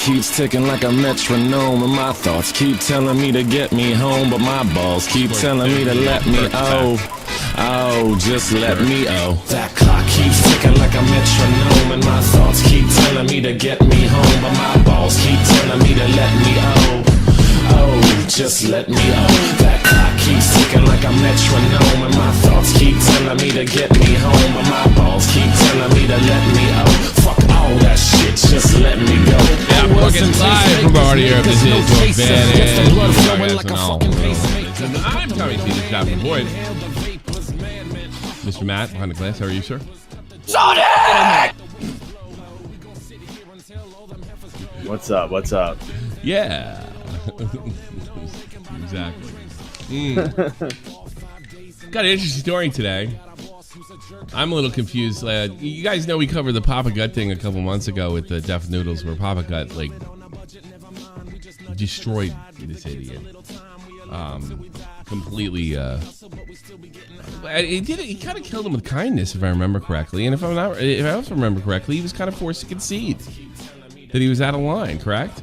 Keeps ticking like a metronome, and my thoughts keep telling me to get me home, but my balls keep telling me to let me just let me That clock keeps ticking like a metronome, and my thoughts keep telling me to get me home, but my balls keep telling me to let me just let me That clock keeps ticking like a metronome, and my thoughts keep telling me to get me home, but my balls keep telling me to let me Fuck all that shit, just let me go. Yeah, fucking live from our here. This is your badass. I'm Tommy C. The Shop Boy. Mr. Matt behind the glass. How are you, sir? Sonic! What's up? What's up? Yeah. Exactly. Got an interesting story today. I'm a little confused. You guys know we covered the Papa Gut thing a couple months ago with the Def Noodles, where Papa Gut like destroyed this idiot. Completely. He kind of killed him with kindness, if I remember correctly. And if I also remember correctly, he was kind of forced to concede that he was out of line. Correct?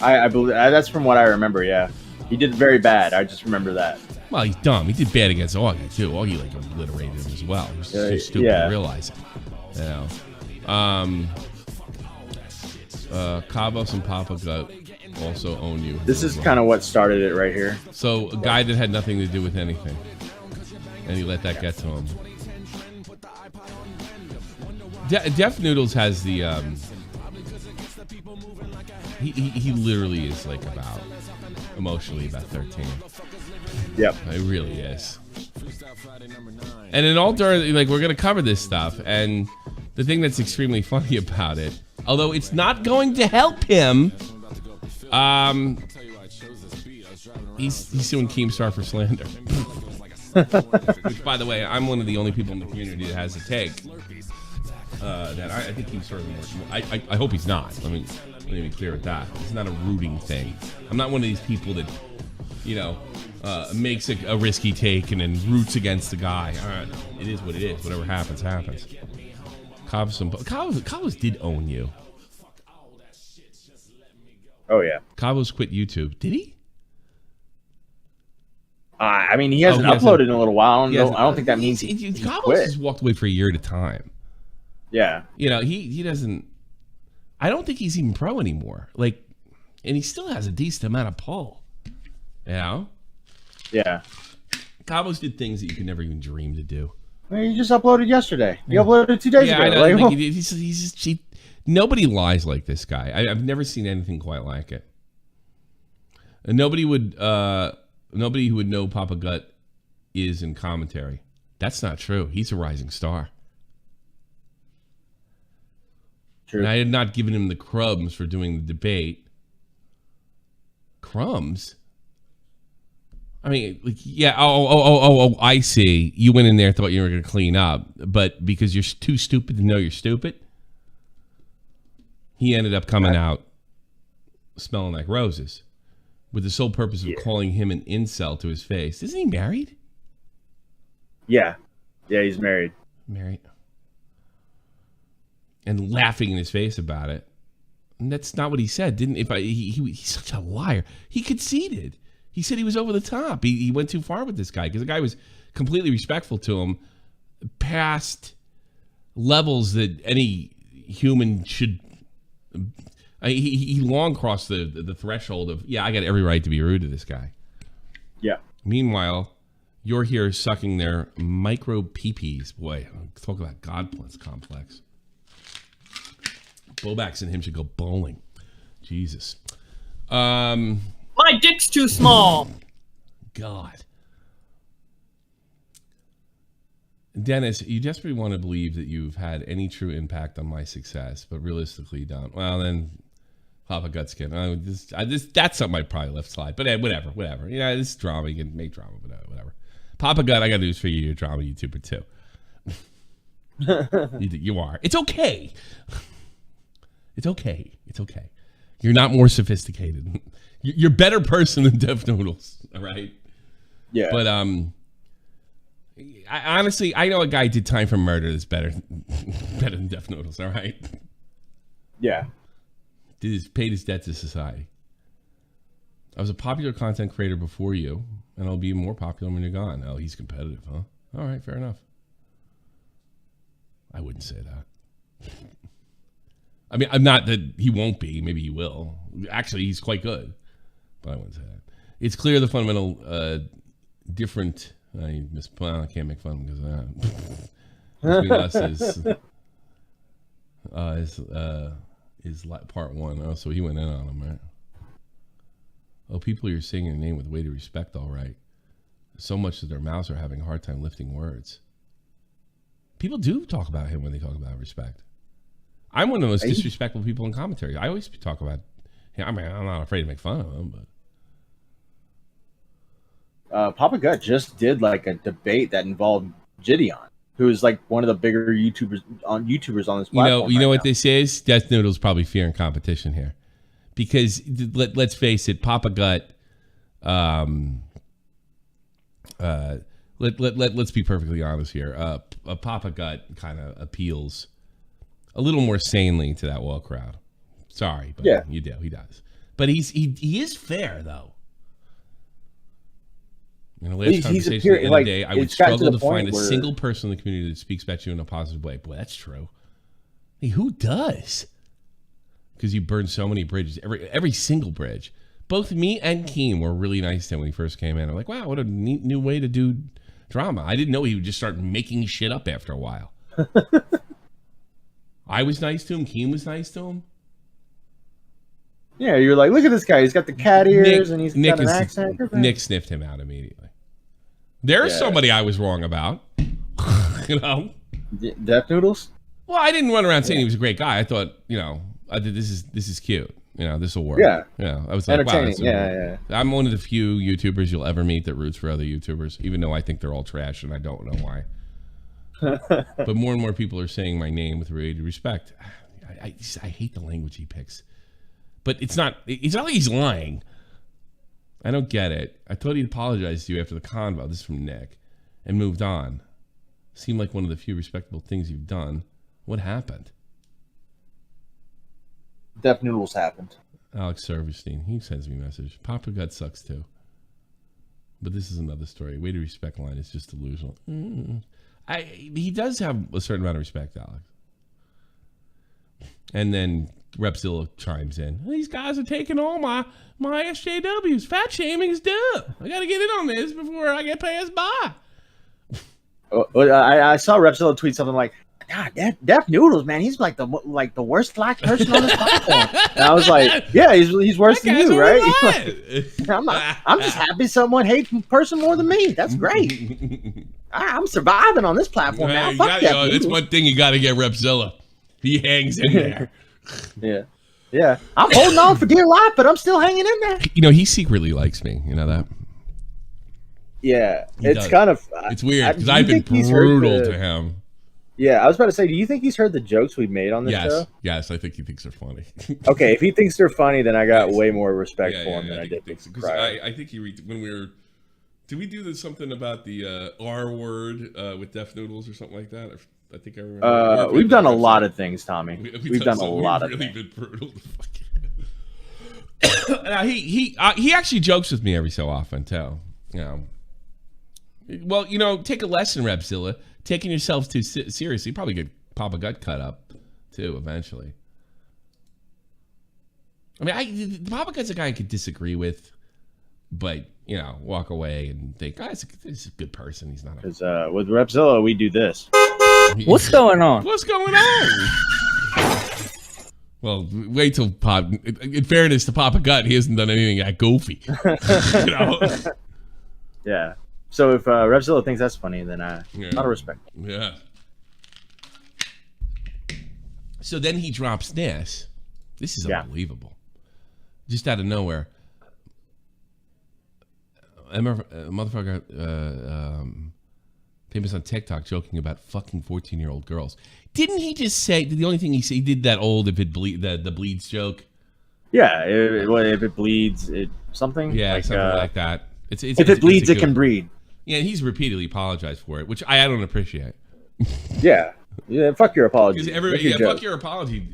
I believe that's from what I remember. Yeah, he did very bad. I just remember that. Well, he's dumb. He did bad against Augie too. Augie like obliterated him as well. He was too stupid to realize it. You know. Kavos and Papa Gut also own you. This is kind of what started it right here. So a guy that had nothing to do with anything, and he let that get to him. Def Noodles has the he literally is like emotionally about 13. Yep. It really is. And in all during, like, we're going to cover this stuff, and the thing that's extremely funny about it, although it's not going to help him, he's suing Keemstar for slander. Which, by the way, I'm one of the only people in the community that has a take. That I think Keemstar is more. I hope he's not. Let me be clear with that. It's not a rooting thing. I'm not one of these people that, you know, makes a risky take and then roots against the guy. All right, it is what it is. Whatever happens, happens. Kavos did own you. Oh yeah. Kavos quit YouTube. Did he? I mean, he hasn't uploaded in a little while. I don't think that means he Kavos quit. has walked away for a year at a time. Yeah. You know, he doesn't. I don't think he's even pro anymore. Like, and he still has a decent amount of pull. You know? Yeah. Kavos did things that you could never even dream to do. Well, he just uploaded yesterday. He uploaded 2 days ago. I know. Like, Like, he's just nobody lies like this guy. I've never seen anything quite like it. And nobody who would know Papa Gut is in commentary. That's not true. He's a rising star. True. And I had not given him the crumbs for doing the debate. Crumbs? I mean, like, yeah, I see. You went in there, thought you were going to clean up, but because you're too stupid to know you're stupid, he ended up coming out smelling like roses with the sole purpose of calling him an incel to his face. Isn't he married? Yeah. Yeah, he's married. Married. And laughing in his face about it. And that's not what he said. He's such a liar. He conceded. He said he was over the top. He went too far with this guy because the guy was completely respectful to him past levels that any human should. He long crossed the threshold of, I got every right to be rude to this guy. Yeah. Meanwhile, you're here sucking their micro peepees. Boy, talk about God complex. Bobax and him should go bowling. Jesus. My dick's too small. God. Dennis, you desperately want to believe that you've had any true impact on my success, but realistically you don't. Well, then, Papa Gutskin. That's something I'd probably left slide. But whatever. Yeah, this is drama. You can make drama, but whatever. Papa Gut, I got news for you. You're a drama YouTuber, too. You are. It's okay. It's okay. You're not more sophisticated. You're a better person than Def Noodles, all right? Yeah. But honestly, I know a guy did time for murder that's better than Def Noodles, all right? Yeah. paid his debt to society. I was a popular content creator before you, and I'll be more popular when you're gone. Oh, he's competitive, huh? All right, fair enough. I wouldn't say that. I mean, I'm not that he won't be. Maybe he will. Actually, he's quite good, but I wouldn't say that. It's clear the fundamental different. I can't make fun because between us is part one. Oh, so he went in on him, right? Oh, people you're saying your name with way to respect, all right. So much that their mouths are having a hard time lifting words. People do talk about him when they talk about respect. I'm one of the most disrespectful people in commentary. I always talk about him. I mean, I'm not afraid to make fun of him, but Papa Gut just did like a debate that involved Gideon, who is like one of the bigger YouTubers on this platform. You know what this is? Def Noodles probably fearing competition here, because let's face it, Papa Gut. Let's be perfectly honest here. Papa Gut kind of appeals a little more sanely to that wall crowd. Sorry, but yeah, he does. But he is fair though. In the last conversation the other day, I would struggle to find a single person in the community that speaks about you in a positive way. Boy, that's true. Hey, who does? Because you burned so many bridges, every single bridge. Both me and Keem were really nice to him when he first came in. I'm like, wow, what a neat new way to do drama. I didn't know he would just start making shit up after a while. I was nice to him. Keem was nice to him. Yeah, you're like, look at this guy. He's got the cat ears and he's got an accent. Nick sniffed him out immediately. There's somebody I was wrong about. You know? Def Noodles? Well, I didn't run around saying he was a great guy. I thought, this is cute. This will work. Yeah. I was like, wow. Yeah. I'm one of the few YouTubers you'll ever meet that roots for other YouTubers, even though I think they're all trash and I don't know why. But more and more people are saying my name with related respect. I hate the language he picks. But it's not like he's lying. I don't get it. I thought he'd apologized to you after the convo. This is from Nick. And moved on. Seemed like one of the few respectable things you've done. What happened? Def Noodles happened. Alex Silverstein, he sends me a message. Papa Gut sucks too. But this is another story. Way to respect line is just delusional. He does have a certain amount of respect, Alex. And then Repzilla chimes in. These guys are taking all my SJWs. Fat shaming is dumb. I got to get in on this before I get passed by. I saw Repzilla tweet something like, God, Def Noodles, man, he's like the worst black person on this platform. And I was like, yeah, he's worse than you, right? I'm just happy someone hates a person more than me. That's great. I'm surviving on this platform now. That's one thing you got to get Repzilla. He hangs in there. Yeah. I'm holding on for dear life, but I'm still hanging in there. He secretly likes me. You know that? Yeah, it's weird because I've been brutal to him. Yeah, I was about to say, do you think he's heard the jokes we've made on this show? Yes, I think he thinks they're funny. Okay, if he thinks they're funny, then I got way more respect for him than I did. Because I think when we were, did we do something about the R word with Def Noodles or something like that? I think I remember. We've done a lot of things, Tommy. We've done a lot of things. Been brutal. Now, he actually jokes with me every so often too. Well, take a lesson, Repzilla. Taking yourself too seriously, you probably get Papa Gut cut up too eventually. I mean, Papa Gut's a guy I could disagree with, but walk away and think, he's a good person. He's not. Because with Repzilla, we do this. What's going on? What's going on? Well, wait till Pop. In fairness to Papa Gut, he hasn't done anything that goofy. Yeah. So if Repzilla thinks that's funny, then out of respect. Yeah. So then he drops this. This is unbelievable. Just out of nowhere. I remember a motherfucker famous on TikTok joking about fucking 14-year-old girls. Didn't he just say, the only thing he did that old if it the bleeds joke? Yeah, if it bleeds, it something? Yeah, like, something like that. If it bleeds, it can breed. Yeah, he's repeitally apologized for it, which I don't appreciate. Yeah, fuck your apology. Fuck your apology.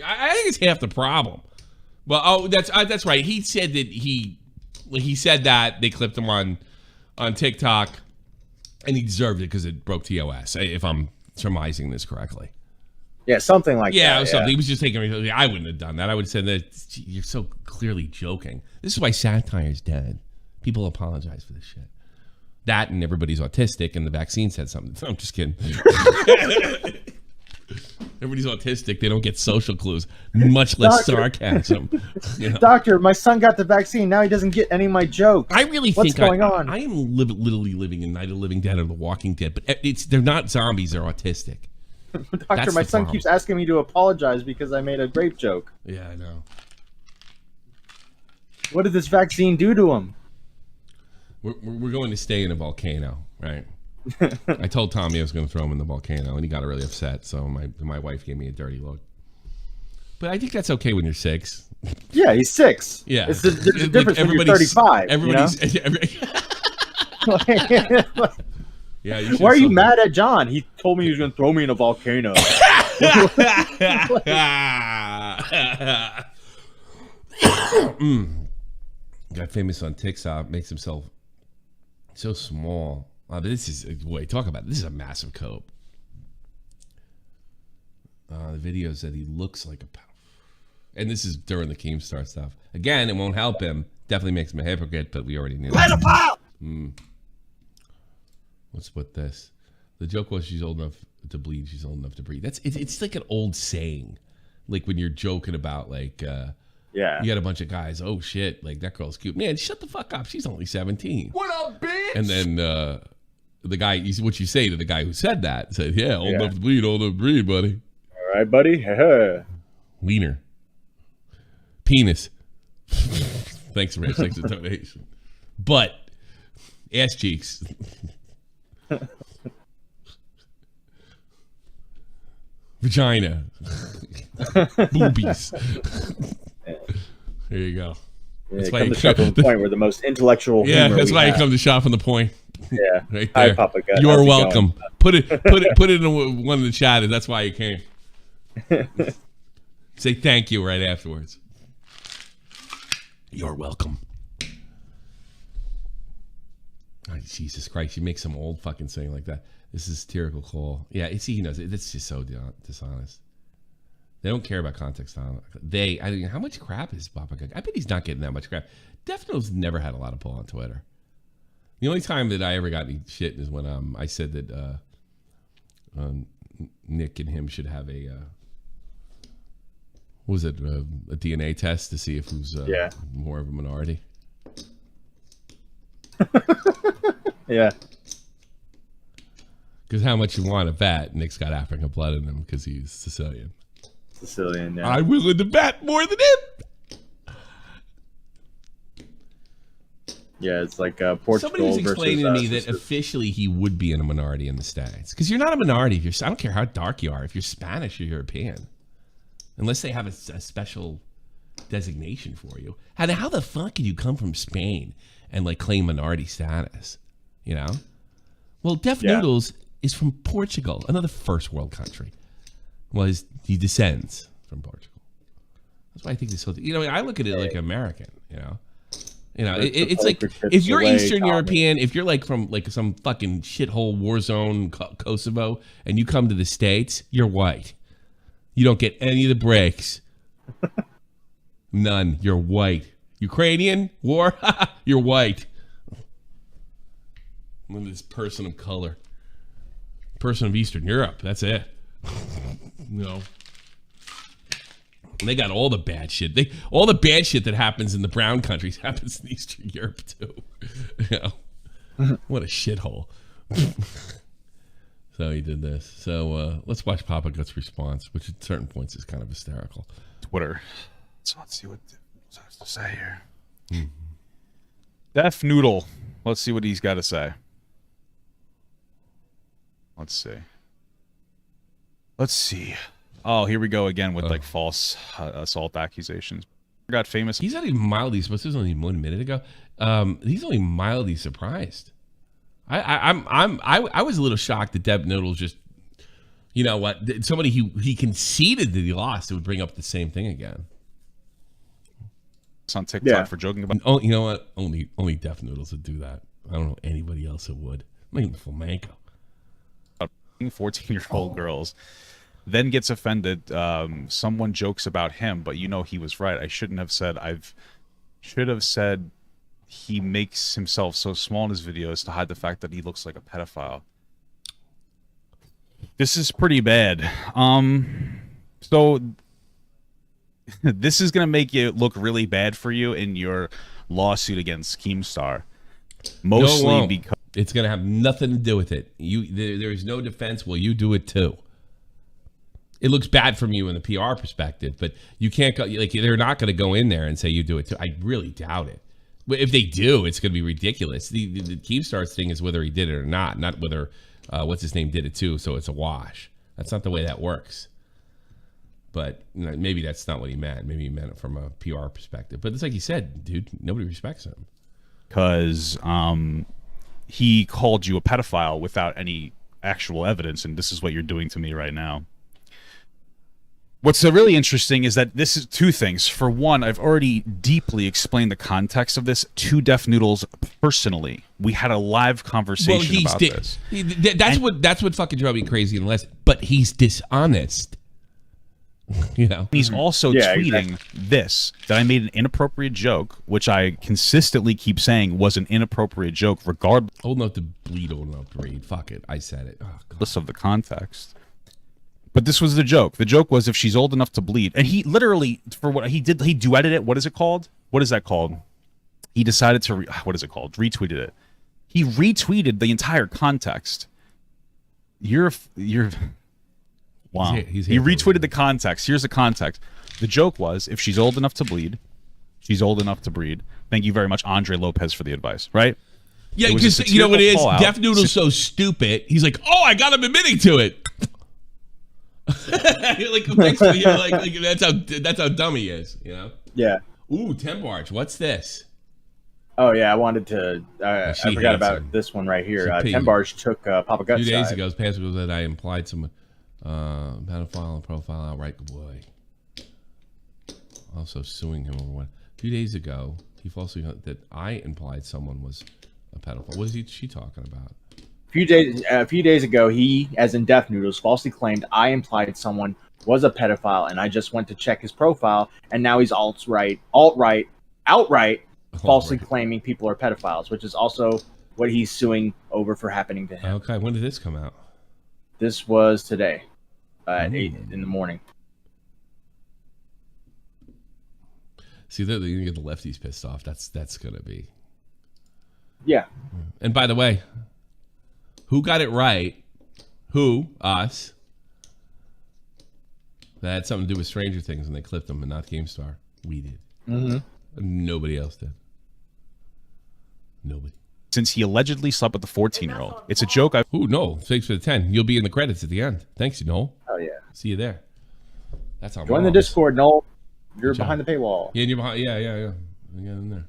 I think it's half the problem. Well, that's right. He said that he said that they clipped him on TikTok, and he deserved it because it broke TOS. If I'm surmising this correctly. Yeah, something like that. Yeah, it was something. He was just taking. I wouldn't have done that. I would have said that you're so clearly joking. This is why satire is dead. People apologize for this shit. That and everybody's autistic, and the vaccine said something. I'm just kidding. Everybody's autistic. They don't get social clues, much less sarcasm. You know? Doctor, my son got the vaccine. Now he doesn't get any of my jokes. I really What's think going on? I am literally living in Night of the Living Dead or The Walking Dead, but they're not zombies. They're autistic. Doctor, my son keeps asking me to apologize because I made a grape joke. Yeah, I know. What did this vaccine do to him? We're going to stay in a volcano, right? I told Tommy I was going to throw him in the volcano, and he got really upset. So my wife gave me a dirty look. But I think that's okay when you're 6. Yeah, he's 6. Yeah, there's a difference when you're 35. Everybody's. Yeah. Why are you mad at John? He told me he was going to throw me in a volcano. Got famous on TikTok, makes himself so small. But this is talk about it. This is a massive cope. The video said he looks like a and this is during the Keemstar stuff. Again, it won't help him. Definitely makes him a hypocrite, but we already knew that. Let's put this. The joke was she's old enough to bleed, she's old enough to breathe. It's like an old saying. Like when you're joking about like yeah. You got a bunch of guys, oh shit, like that girl's cute. Man, shut the fuck up. She's only 17. What up, bitch? And then the guy, what you say to the guy who said that, said, yeah, old enough to bleed, old enough to breathe, buddy. All right, buddy. Wiener. Penis. Thanks, Rich. Thanks for the donation. Butt. Ass cheeks. Vagina. Boobies. There you go. That's why you come to the point where the most intellectual. Yeah, that's why you come to shop from the point. Yeah, right there. Hi, Papa God. You're welcome. Put it in one of the chat. That's why you came. Say thank you right afterwards. You're welcome. Oh, Jesus Christ! You make some old fucking saying like that. This is satirical call. Yeah, he knows it. It's just so dishonest. They don't care about context. I mean, how much crap is Papa God? I bet he's not getting that much crap. Def Noodles never had a lot of pull on Twitter. The only time that I ever got any shit is when I said that Nick and him should have a DNA test to see if who's more of a minority. Yeah. Because how much you want to bet Nick's got African blood in him because he's Sicilian. Sicilian, yeah. I'm willing to bet more than him. Yeah, it's like Portugal. Somebody was explaining to me that officially he would be in a minority in the States. Because you're not a minority if you're. I don't care how dark you are. If you're Spanish or European, unless they have a special designation for you. How the fuck can you come from Spain and like claim minority status? You know. Well, Def Noodles is from Portugal, another first world country. Well, he descends from Portugal. That's why I think this whole. I look at it like American. It's like if you're Eastern European, if you're like from like some fucking shithole war zone Kosovo, and you come to the States, you're white. You don't get any of the breaks. None. You're white. Ukrainian war. You're white. I'm this person of color. Person of Eastern Europe. That's it. No. And they got all the bad shit. All the bad shit that happens in the brown countries happens in Eastern Europe too. What a shithole. So he did this. So let's watch Papa Gut's response, which at certain points is kind of hysterical. Twitter. So let's see what he has to say here. Def Noodle. Let's see what he's got to say. Let's see. Oh, here we go again with like false assault accusations. Got famous. He's not even mildly. This was only 1 minute ago. He's only mildly surprised. I was a little shocked that Def Noodles just, you know what? Somebody he conceded that he lost. It would bring up the same thing again. on TikTok Yeah. for joking about. Oh, you know what? Only Def Noodles would do that. I don't know anybody else who would. Not even Flamenco. 14-year-old girls, then gets offended. Someone jokes about him, but you know he was right. I shouldn't have said. Should have said he makes himself so small in his videos to hide the fact that he looks like a pedophile. This is pretty bad. So this is gonna make you look really bad for you in your lawsuit against Keemstar, mostly because. It's going to have nothing to do with it. There is no defense. Well, you do it too. It looks bad from you in the PR perspective, but you can't go, like, they're not going to go in there and say you do it too. I really doubt it. But if they do, it's going to be ridiculous. The Keemstar thing is whether he did it or not whether what's his name did it too. So it's a wash. That's not the way that works. But maybe that's not what he meant. Maybe he meant it from a PR perspective. But it's like you said, dude. Nobody respects him because he called you a pedophile without any actual evidence, and this is what you're doing to me right now. What's really interesting is that this is two things. For one, I've already deeply explained the context of this to Def Noodles personally. We had a live conversation about this. That's what fucking drove me crazy and less. But he's dishonest. You know, he's also tweeting this, that I made an inappropriate joke, which I consistently keep saying was an inappropriate joke, regardless. Old enough to bleed, old enough to read. Fuck it, I said it. Regardless of the context. But this was the joke. The joke was if she's old enough to bleed, and he literally, for what he did, he duetted it. What is it called? What is that called? He decided to what is it called? Retweeted it. He retweeted the entire context. Wow. He retweeted the context. Here's the context. The joke was, if she's old enough to bleed, she's old enough to breed. Thank you very much, Andre Lopez, for the advice, right? Yeah, because you know what it is? Def Noodle's so stupid. He's like, oh, I got him admitting to it. like that's how dumb he is, you know? Yeah. Ooh, Tembarch, what's this? Oh, yeah, I wanted to... I forgot about this one right here. Tembarch took Papa Guts' 2 days side. ago, past was that I implied some... pedophile and profile outright, good boy. Also suing him over what? 2 days ago, he falsely that I implied someone was a pedophile. What is she talking about? A few days ago, he, as in Def Noodles, falsely claimed I implied someone was a pedophile, and I just went to check his profile, and now he's outright falsely claiming people are pedophiles, which is also what he's suing over for happening to him. Okay, when did this come out? This was today at 8 in the morning. See, they're gonna get the lefties pissed off. That's gonna be. Yeah. And by the way, who got it right? Who? Us. That had something to do with Stranger Things, and they clipped them, and not Keemstar. We did. Mm-hmm. Nobody else did. Nobody. Since he allegedly slept with the 14-year-old. It's a joke. Ooh, no. Thanks for the 10. You'll be in the credits at the end. Thanks, Noel. Oh, yeah. See you there. That's how. Join the Discord, Noel. You're behind the paywall. Yeah, you're behind. Yeah. Get in there.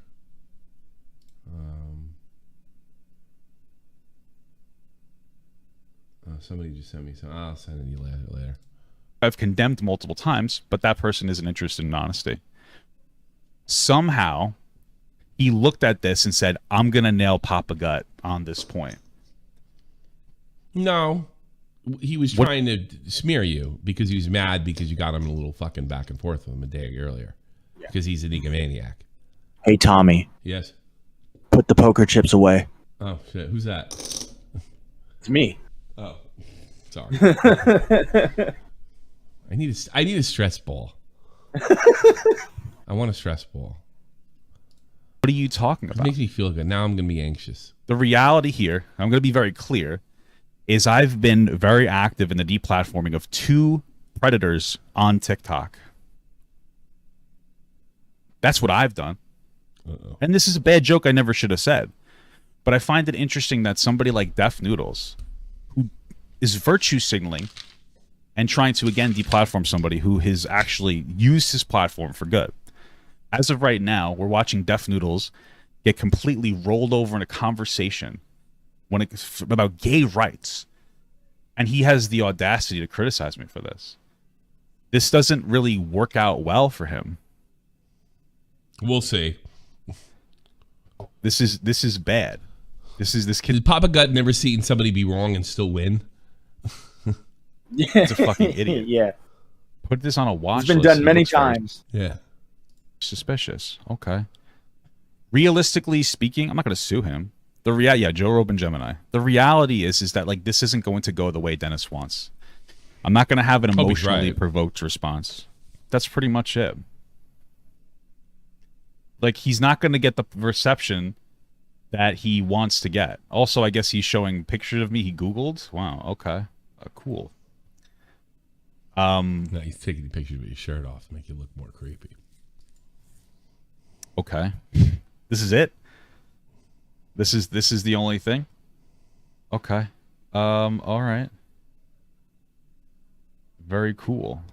Somebody just sent me some. I'll send it to you later. I've condemned multiple times, but that person isn't interested in honesty. Somehow, he looked at this and said, I'm going to nail Papa Gut on this point. No. He was trying to smear you because he was mad because you got him in a little fucking back and forth with him a day earlier. Yeah. Because he's an egomaniac. Hey, Tommy. Yes? Put the poker chips away. Oh, shit. Who's that? It's me. Oh. Sorry. I need a stress ball. I want a stress ball. What are you talking about? It makes me feel good. Now I'm going to be anxious. The reality here, I'm going to be very clear, is I've been very active in the deplatforming of 2 predators on TikTok. That's what I've done. Uh-oh. And this is a bad joke I never should have said. But I find it interesting that somebody like Def Noodles, who is virtue signaling and trying to, again, deplatform somebody who has actually used his platform for good. As of right now, we're watching Def Noodles get completely rolled over in a conversation about gay rights. And he has the audacity to criticize me for this. This doesn't really work out well for him. We'll see. This is bad. This kid. Did Papa Gut never seen somebody be wrong and still win? Yeah. He's a fucking idiot. Yeah. Put this on a watch. It's been list. done He many looks very times. Yeah. Suspicious. Okay. Realistically speaking, I'm not going to sue him. Joe Rogan Gemini. The reality is that like this isn't going to go the way Dennis wants. I'm not going to have an Hope he's emotionally right. provoked response. That's pretty much it. Like he's not going to get the reception that he wants to get. Also, I guess he's showing pictures of me he Googled. Wow. Okay. Cool. No, he's taking pictures with your shirt off to make you look more creepy. Okay. This is it. This is the only thing. Okay. All right. Very cool.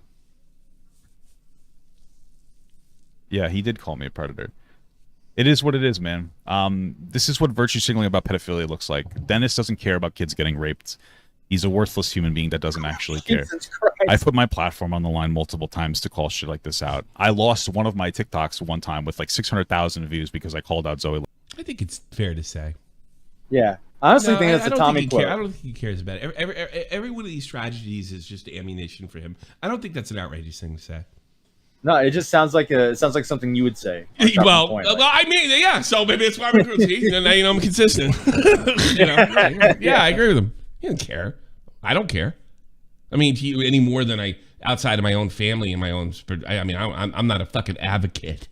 Yeah, he did call me a predator. It is what it is, man. This is what virtue signaling about pedophilia looks like. Dennis doesn't care about kids getting raped. He's a worthless human being that doesn't actually care. Jesus Christ. I put my platform on the line multiple times to call shit like this out. I lost one of my TikToks one time with like 600,000 views because I called out Zoe. I think it's fair to say. Yeah. I honestly think that's I a don't Tommy think he quote. I don't think he cares about it. Every one of these tragedies is just ammunition for him. I don't think that's an outrageous thing to say. No, it just sounds like something you would say. on Sharp Well, Point, well, I mean, yeah. So maybe that's why I'm see, now you know I'm consistent. You know, right. Yeah, I agree with him. He doesn't care. I don't care. I mean, to you any more than I outside of my own family and my own. I mean, I'm not a fucking advocate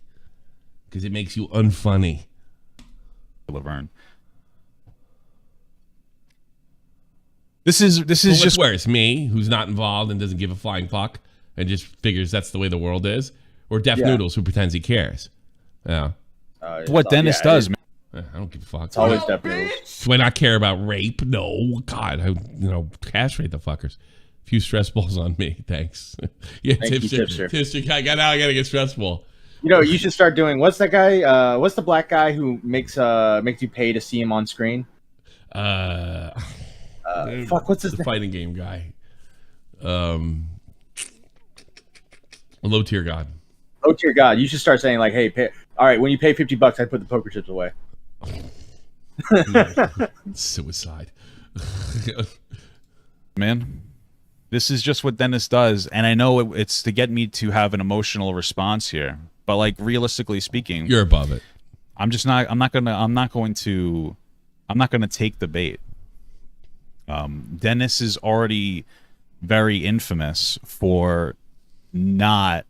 because it makes you unfunny. Laverne. This is Well, just what's worse, me who's not involved and doesn't give a flying fuck and just figures that's the way the world is, or Def Noodles who pretends he cares. Yeah, what Dennis does, man. I don't give a fuck. It's always Def Noodles. Do I not care about rape? No, God, castrate the fuckers. A few stress balls on me, thanks. Yeah, Thank you, Tipster. I gotta get stress ball. You know, you should start doing. What's that guy? What's the black guy who makes you pay to see him on screen? Fuck, what's his the name? fighting game guy? Low tier god. Oh dear God! You should start saying like, "Hey, all right, when you pay $50, I put the poker chips away." Suicide. Man, this is just what Dennis does, and I know it's to get me to have an emotional response here. But like realistically speaking, You're above it. I'm not going to take the bait. Dennis is already very infamous for not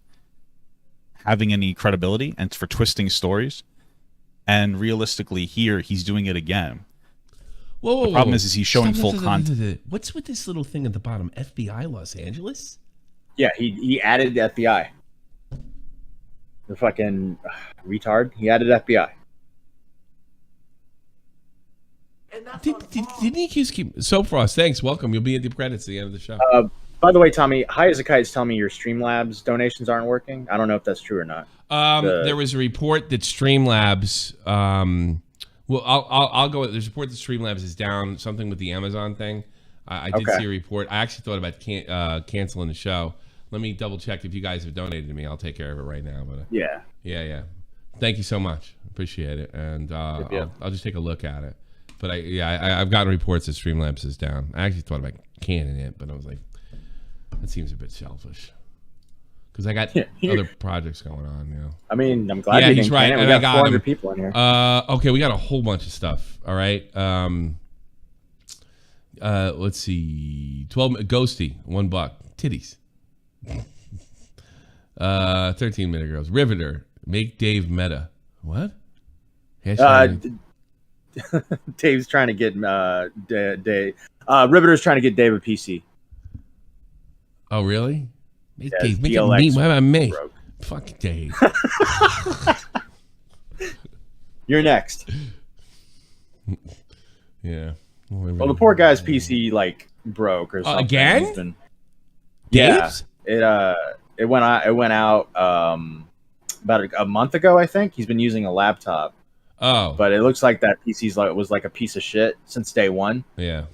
having any credibility and for twisting stories. And realistically, here he's doing it again. Whoa, The problem is he's showing full content. What's with this little thing at the bottom? FBI Los Angeles? Yeah, he added the FBI. The fucking retard. He added FBI. Didn't he accuse Soapfrost? Thanks, welcome. You'll be in the credits at the end of the show. By the way, Tommy, High as a Kite is telling me your Streamlabs donations aren't working. I don't know if that's true or not. There was a report that Streamlabs. Well, I'll go. There's a report that Streamlabs is down. Something with the Amazon thing. I did see a report. I actually thought about canceling the show. Let me double check if you guys have donated to me. I'll take care of it right now. But yeah. Thank you so much. Appreciate it. And I'll just take a look at it. But I've gotten reports that Streamlabs is down. I actually thought about canning it, but I was like, that seems a bit selfish. Because I got other projects going on, you know. I mean, I'm glad you he's didn't right. can it. We And got 400 people in here. Okay, we got a whole bunch of stuff. All right. Let's see. 12 Ghosty, $1. Titties. 13-minute girls. Riveter. Make Dave meta. What? Dave's trying to get Dave. Riveter's trying to get Dave a PC. Oh, really? Make Yeah, Dave. Make it DLX me. Why about me? broke. Fuck Dave. You're next. Yeah. Well, the poor guy's PC like broke or something. Again? He's been- Dave's? Yeah, it went out about a month ago. I think he's been using a laptop, Oh. but it looks like that PC's was like a piece of shit since day one. Yeah.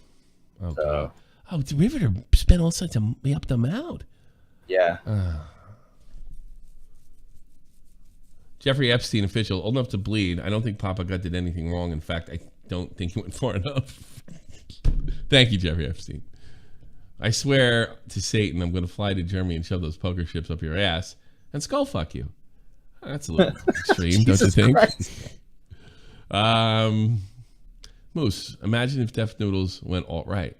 Okay. So, Oh, the Riveter spent all sorts of. We helped them out. yeah, Jeffrey Epstein, official, old enough to bleed. I don't think Papa God did anything wrong. In fact, I don't think he went far enough. Thank you, Jeffrey Epstein. I swear to Satan, I'm going to fly to Germany and shove those poker chips up your ass and skull fuck you. That's a little extreme, don't you think? Moose, imagine if Def Noodles went alt-right.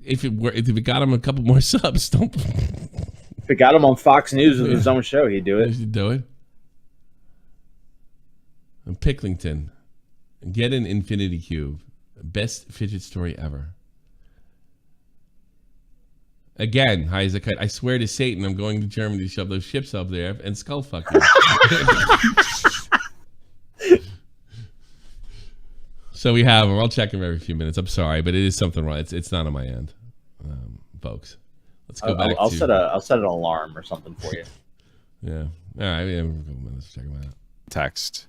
If it got him a couple more subs, don't. If it got him on Fox News with his own show, he'd do it. He'd do it. And Picklington, get an infinity cube. Best fidget story ever. Again, high as a kite. I swear to Satan, I'm going to Germany to shove those ships up there and skull fuck you. So we have them. I'll check them every few minutes. I'm sorry, but it is something wrong. It's not on my end, folks. Let's go back. I'll set an alarm or something for you. Yeah. All right. Yeah, let's check them out. Text.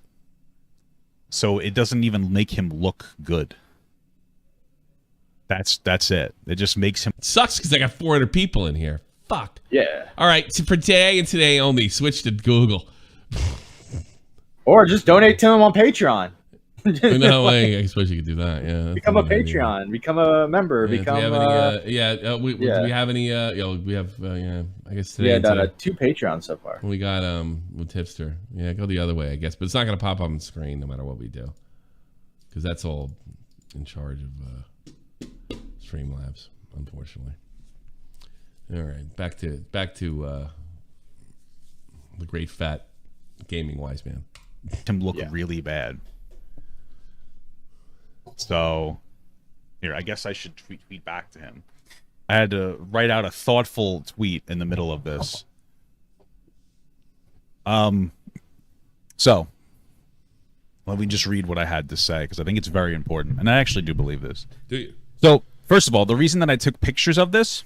So it doesn't even make him look good. That's it. It just makes him. It sucks because I got 400 people in here. Fuck. Yeah. All right. So for today and today only, switch to Google. Or just donate to him on Patreon. No way. I suppose you could do that. Yeah. Become a Patreon. Idea. Become a member. Yeah, become. Do we have any? We have. I guess today. Yeah, done 2 Patreons so far. We got with Tipster. Yeah, go the other way, I guess. But it's not gonna pop up on the screen no matter what we do, because that's all in charge of Streamlabs, unfortunately. All right, back to the great fat gaming wise man. Him look really bad. So, here, I guess I should tweet back to him. I had to write out a thoughtful tweet in the middle of this. So, let me just read what I had to say, because I think it's very important. And I actually do believe this. Do you? So, first of all, the reason that I took pictures of this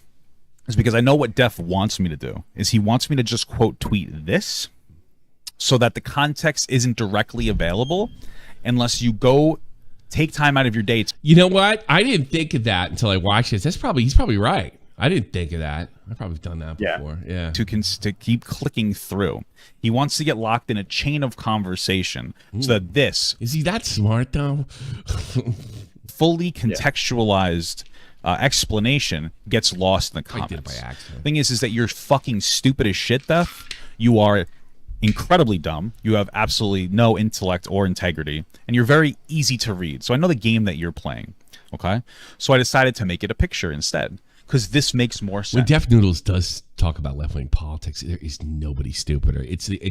is because I know what Def wants me to do. Is he wants me to just quote tweet this so that the context isn't directly available unless you go take time out of your day. You know what? I didn't think of that until I watched this. He's probably right. I didn't think of that. I've probably done that before. Yeah. To keep clicking through. He wants to get locked in a chain of conversation so that this is he that smart though? fully contextualized explanation gets lost in the comments. I did it by accident. Thing is that you're fucking stupid as shit, Def. You are incredibly dumb. You have absolutely no intellect or integrity, and you're very easy to read. So I know the game that you're playing, okay? So I decided to make it a picture instead, because this makes more sense. When Def Noodles does talk about left-wing politics, there is nobody stupider.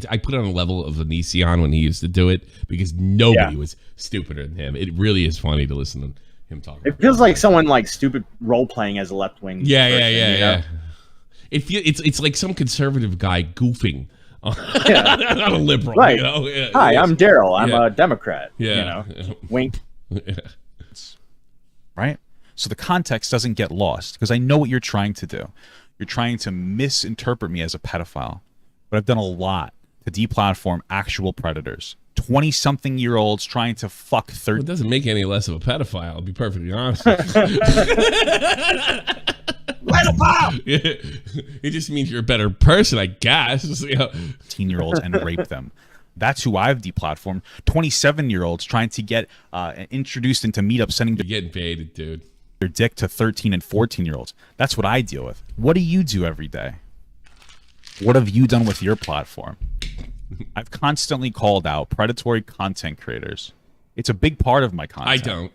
I put it on a level of Onision when he used to do it, because nobody was stupider than him. It really is funny to listen to him talk. It feels like someone like stupid role-playing as a left-wing person, yeah. It's like some conservative guy goofing. Not a liberal, right? You know? Yeah, hi, I'm Daryl. I'm a Democrat. Yeah, wink. Right. So the context doesn't get lost because I know what you're trying to do. You're trying to misinterpret me as a pedophile, but I've done a lot to deplatform actual predators. 20-something-year-olds trying to fuck 30. Well, it doesn't make any less of a pedophile. I'll be perfectly honest. It just means you're a better person, I guess. 18-year-olds and rape them. That's who I've deplatformed. 27-year-olds trying to get introduced into meetups, sending You're getting baited, dude. Their dick to 13 and 14-year-olds. That's what I deal with. What do you do every day? What have you done with your platform? I've constantly called out predatory content creators. It's a big part of my content. I don't.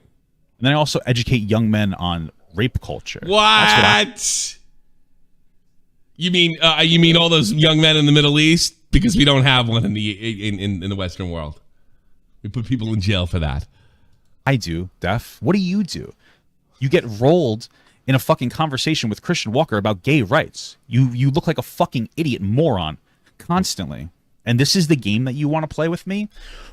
And then I also educate young men on rape culture. What? You mean all those young men in the Middle East? Because we don't have one in the Western world. We put people in jail for that. I do, Def. What do? You get rolled in a fucking conversation with Christian Walker about gay rights. You look like a fucking idiot moron constantly. And this is the game that you want to play with me?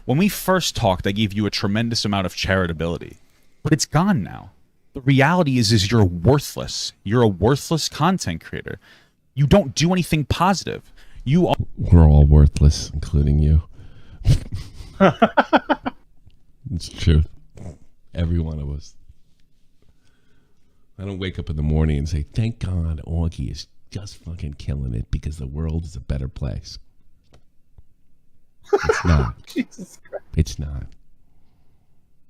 When we first talked, I gave you a tremendous amount of charitability. But it's gone now. The reality is you're worthless. You're a worthless content creator. You don't do anything positive. We're all worthless, including you. It's true. Every one of us. I don't wake up in the morning and say, thank God Augie is just fucking killing it because the world is a better place. It's not. Jesus Christ. It's not.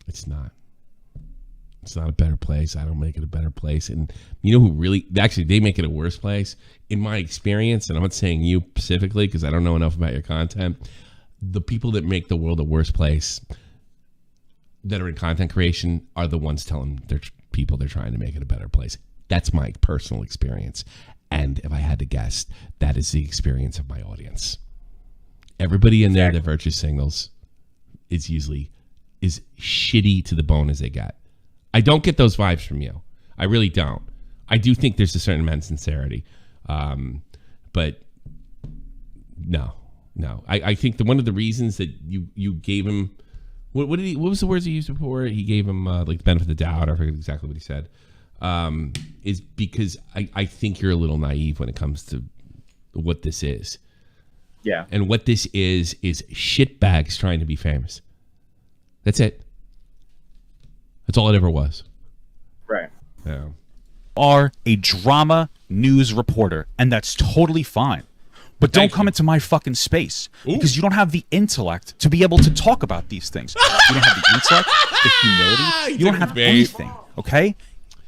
It's not. It's not a better place. I don't make it a better place. And you know who really, actually, they make it a worse place. In my experience, and I'm not saying you specifically because I don't know enough about your content, the people that make the world a worse place that are in content creation are the ones telling their people they're trying to make it a better place. That's my personal experience. And if I had to guess, that is the experience of my audience. Everybody in there that virtue signals is usually is shitty to the bone as they get. I don't get those vibes from you. I really don't. I do think there's a certain amount of sincerity. But no. I think one of the reasons that you gave him, what was the words he used before? He gave him like the benefit of the doubt. I forget exactly what he said. Is because I think you're a little naive when it comes to what this is. Yeah. And what this is shitbags trying to be famous. That's it. That's all it ever was. Right. Yeah. Are a drama news reporter, and that's totally fine. But don't come into my fucking space because you don't have the intellect to be able to talk about these things. You don't have the intellect, the humility. You don't have anything. Okay.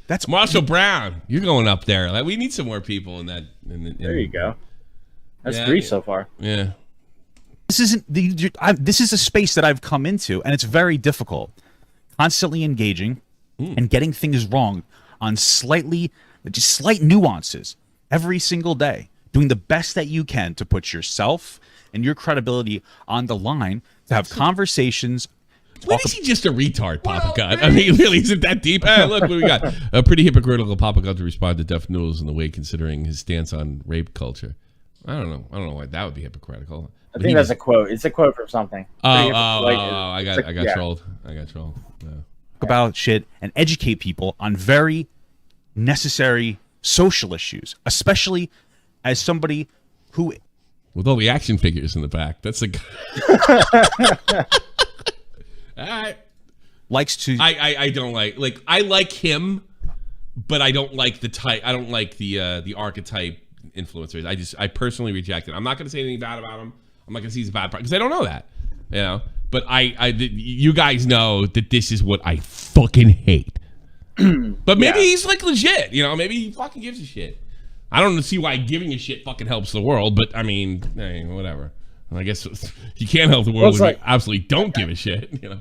That's Marshall Brown. You're going up there. Like, we need some more people in that. There you go. That's 3 so far. Yeah. This isn't this is a space that I've come into, and it's very difficult. Constantly engaging and getting things wrong on slight nuances every single day. Doing the best that you can to put yourself and your credibility on the line to have conversations. When is he just a retard, Papa God? I mean, really, is it that deep? Look what we got. A pretty hypocritical Papa God to respond to Def Noodles in the way considering his stance on rape culture. I don't know why that would be hypocritical. I think that's a quote. It's a quote from something. I got trolled. I got trolled. Yeah. About shit and educate people on very necessary social issues, especially as somebody who, with all the action figures in the back, that's a all right. Likes to. I don't like I like him, but I don't like the type. I don't like the archetype influencers. I personally reject it. I'm not going to say anything bad about him. I'm not going to say he's a bad part because I don't know that, you know. But you guys know that this is what I fucking hate. But maybe he's like legit, you know. Maybe he fucking gives a shit. I don't see why giving a shit fucking helps the world, but I mean, whatever. I guess you can't help the world when you absolutely don't give a shit, you know.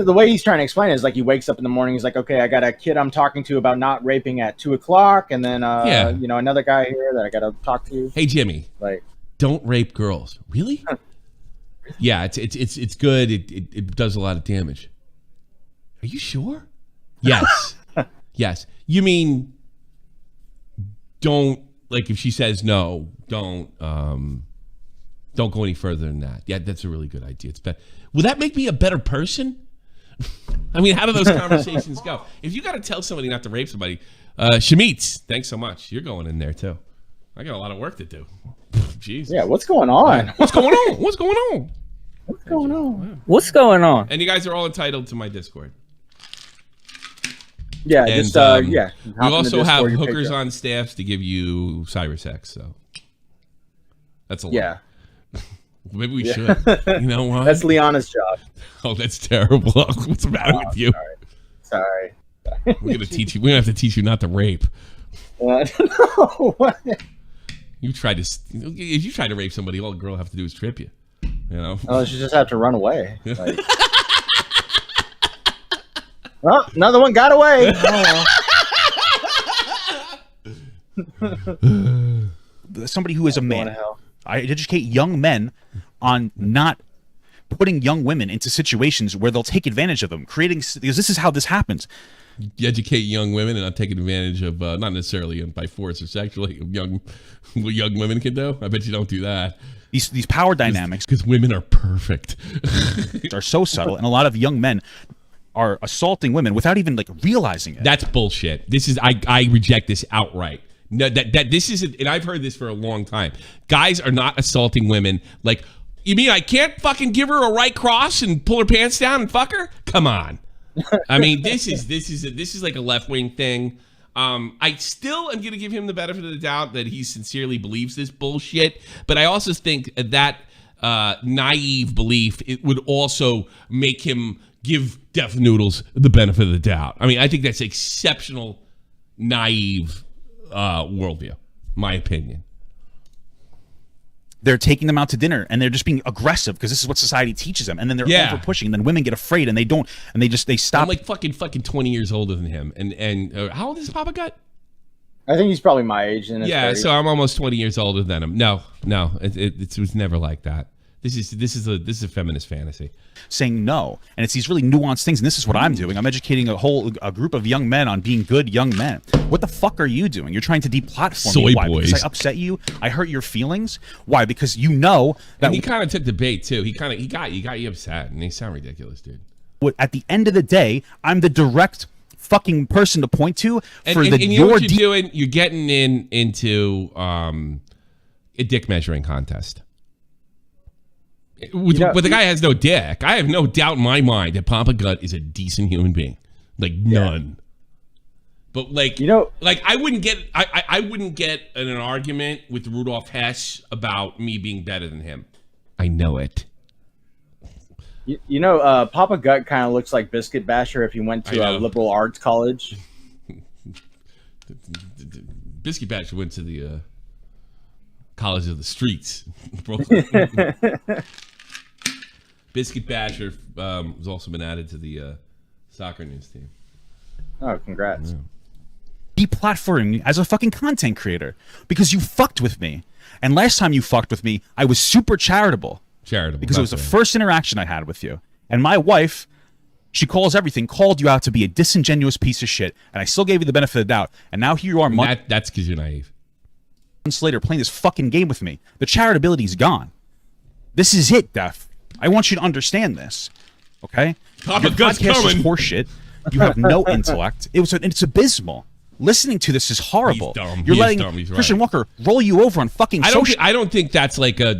The way he's trying to explain it is like he wakes up in the morning. He's like, okay, I got a kid I'm talking to about not raping at 2:00, and then you know, another guy here that I got to talk to. Hey Jimmy, like, don't rape girls. Really? Yeah, it's good. It does a lot of damage. Are you sure? Yes. Yes. You mean don't, like, if she says no, don't go any further than that. Yeah, that's a really good idea. It's better. Will that make me a better person? I mean, how do those conversations go? If you got to tell somebody not to rape somebody, Shamitz, thanks so much. You're going in there too. I got a lot of work to do. Jeez. Yeah, what's going on? What's going on? What's going on? What's going on? What's going on? And you guys are all entitled to my Discord. Yeah, and, just we also have hookers on staffs to give you cyber sex, so that's a lot. Yeah. Maybe we should. You know what? That's Liana's job. Oh, that's terrible. What's the matter with you? Sorry. We're gonna teach you. We're gonna have to teach you not to rape. No, what? You tried to. If you try to rape somebody, all the girl will have to do is trip you. You know. Oh, she just have to run away. Like... Oh, another one got away. Somebody who is a man. I educate young men on not putting young women into situations where they'll take advantage of them, because this is how this happens. You educate young women and not taking advantage of, not necessarily by force or sexually, of what young women can do. I bet you don't do that. These power dynamics, because women are perfect, are so subtle, and a lot of young men are assaulting women without even like realizing it. That's bullshit. This is I reject this outright. No, that this isn't, and I've heard this for a long time. Guys are not assaulting women. Like, you mean I can't fucking give her a right cross and pull her pants down and fuck her? Come on. I mean, this is like a left-wing thing. I still am gonna give him the benefit of the doubt that he sincerely believes this bullshit, but I also think that naive belief, it would also make him give Def Noodles the benefit of the doubt. I mean, I think that's exceptional, naive worldview, my opinion. They're taking them out to dinner and they're just being aggressive because this is what society teaches them. And then they're over pushing. And then women get afraid and they don't. And they stop. I'm like fucking 20 years older than him. And how old is Papa Gut? I think he's probably my age. Yeah, so I'm almost 20 years older than him. No, it was never like that. This is a feminist fantasy. Saying no, and it's these really nuanced things, and this is what I'm doing. I'm educating a group of young men on being good young men. What the fuck are you doing? You're trying to deplatform me. Why? Boys. Because I upset you? I hurt your feelings? Why? Because you know that and he kind of took the bait too. He got you upset, and they sound ridiculous, dude. At the end of the day, I'm the direct fucking person to point to for and you know what you're doing? You're getting into a dick measuring contest. But the guy has no dick. I have no doubt in my mind that Papa Gut is a decent human being, like none. But like I wouldn't get I wouldn't get in an argument with Rudolph Hess about me being better than him. I know it. Papa Gut kind of looks like Biscuit Basher if he went to a liberal arts college. Biscuit Basher went to the College of the Streets. Biscuit Basher has also been added to the soccer news team. Oh, congrats. Yeah. Deplatforming me as a fucking content creator because you fucked with me. And last time you fucked with me, I was super charitable. Because it was the first interaction I had with you. And my wife, she calls you out to be a disingenuous piece of shit. And I still gave you the benefit of the doubt. And now here you are. That's because you're naive. Months later playing this fucking game with me. The charitability's gone. This is it, Def. I want you to understand this. Okay? Papa Gut's coming. Is horseshit. You have no intellect. It's abysmal. Listening to this is horrible. You're letting Christian Walker roll you over on fucking social. I don't think that's like a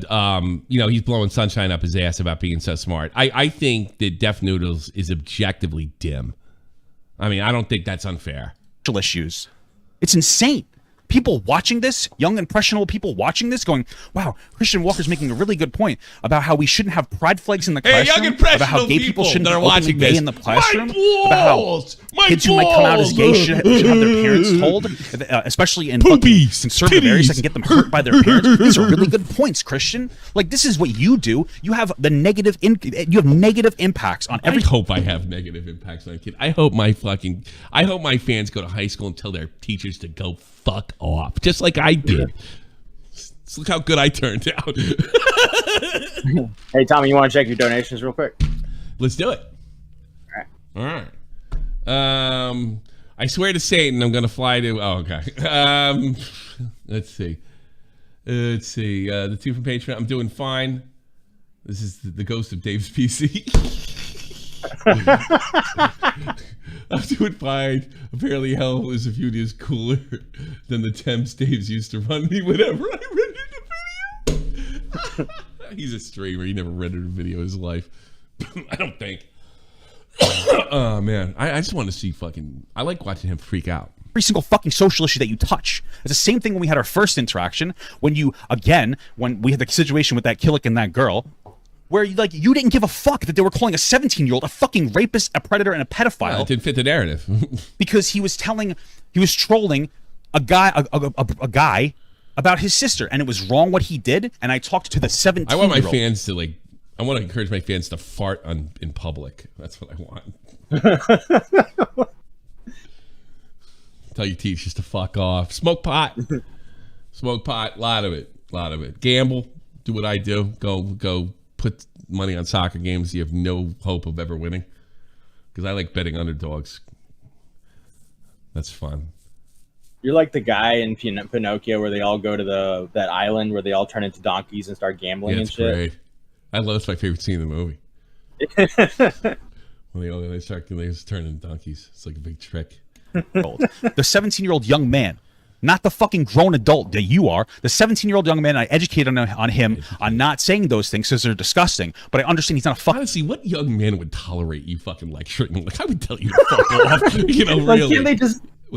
he's blowing sunshine up his ass about being so smart. I think that Def Noodles is objectively dim. I mean, I don't think that's unfair. Issues. It's insane. People watching this, young impressionable people watching this, going, "Wow, Christian Walker's making a really good point about how we shouldn't have pride flags in the classroom, young impressionable about how gay people shouldn't that are be watching openly gay this. in the classroom, about how kids who might come out as gay should have their parents told, especially in fucking conservative areas that can get them hurt by their parents." These are really good points, Christian. Like, this is what you do. You have negative impacts on every. I hope I have negative impacts on a kid. I hope my fans go to high school and tell their teachers to go fuck off, just like I did. Just look how good I turned out. Hey, Tommy, you want to check your donations real quick? Let's do it. All right. I swear to Satan, I'm gonna fly to. Oh, okay. Let's see. The two from Patreon. I'm doing fine. This is the ghost of Dave's PC. I'm doing fine. Apparently, hell is a few days cooler than the temps Dave's used to run me whenever I rendered a video. He's a streamer. He never rendered a video in his life. I don't think. Oh, man. I just want to see I like watching him freak out. Every single fucking social issue that you touch. It's the same thing when we had our first interaction. When we had the situation with that Killick and that girl, where you didn't give a fuck that they were calling a 17-year-old a fucking rapist, a predator, and a pedophile. It didn't fit the narrative. Because he was trolling a guy about his sister, and it was wrong what he did. And I talked to the 17-year-old. I want my fans to I want to encourage my fans to fart in public. That's what I want. Tell your teachers to fuck off. Smoke pot. Smoke pot. A lot of it. Gamble. Do what I do. Go. Put money on soccer games you have no hope of ever winning, because I like betting underdogs. That's fun. You're like the guy in Pinocchio where they all go to that island where they all turn into donkeys and start gambling and shit. Great. That's my favorite scene in the movie. When they start turning donkeys. It's like a big trick. The 17-year-old young man, not the fucking grown adult that you are. The 17-year-old young man, I educated on him on not saying those things because they're disgusting. But I understand he's not a fuck. Honestly, what young man would tolerate you fucking lecturing? Like, I would tell you to fuck off. You know, really.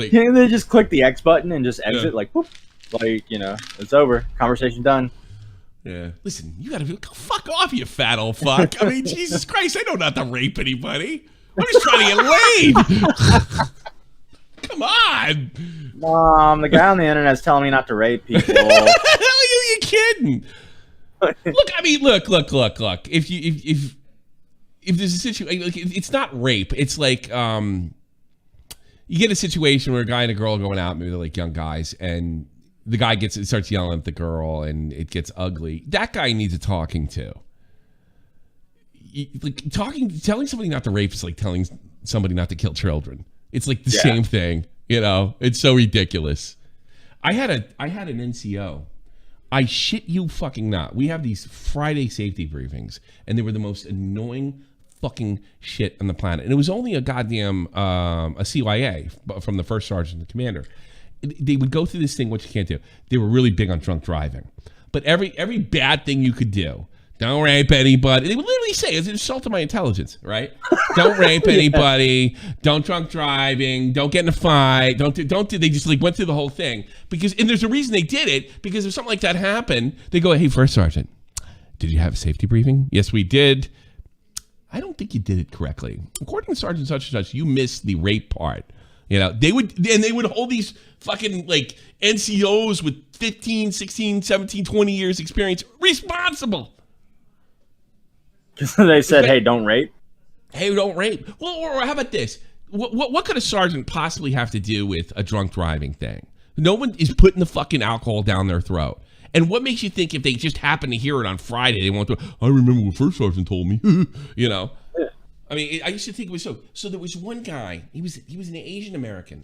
Can't they just click the X button and just exit? Yeah. Like, whoop, it's over. Conversation done. Yeah. Listen, you gotta go fuck off, you fat old fuck. I mean, Jesus Christ, I know not to rape anybody. I'm just trying to get laid. Come on. Mom, the guy on the internet's telling me not to rape people. Are you kidding? Look, I mean, look. If there's a situation, like, it's not rape. It's like you get a situation where a guy and a girl are going out, maybe they're like young guys, and the guy starts yelling at the girl, and it gets ugly. That guy needs a talking to. Telling somebody not to rape is like telling somebody not to kill children. It's like the same thing, you know. It's so ridiculous. I had an NCO. I shit you fucking not. We have these Friday safety briefings, and they were the most annoying fucking shit on the planet. And it was only a goddamn a CYA from the first sergeant to the commander. They would go through this thing, what you can't do. They were really big on drunk driving, but every bad thing you could do. Don't rape anybody. They would literally say, it's an insult to my intelligence, right? Don't rape anybody. Don't drunk driving. Don't get in a fight. Don't do. They just like went through the whole thing and there's a reason they did it, because if something like that happened, they go, hey, First Sergeant, did you have a safety briefing? Yes, we did. I don't think you did it correctly. According to Sergeant such and such, you missed the rape part. You know, they would hold these fucking like NCOs with 15, 16, 17, 20 years experience responsible. They said, hey, don't rape. Hey, don't rape. Well, or how about this? What could a sergeant possibly have to do with a drunk driving thing? No one is putting the fucking alcohol down their throat. And what makes you think if they just happen to hear it on Friday, they won't do it? I remember what First Sergeant told me. You know? Yeah. I mean, I used to think it was so. So there was one guy, he was an Asian American.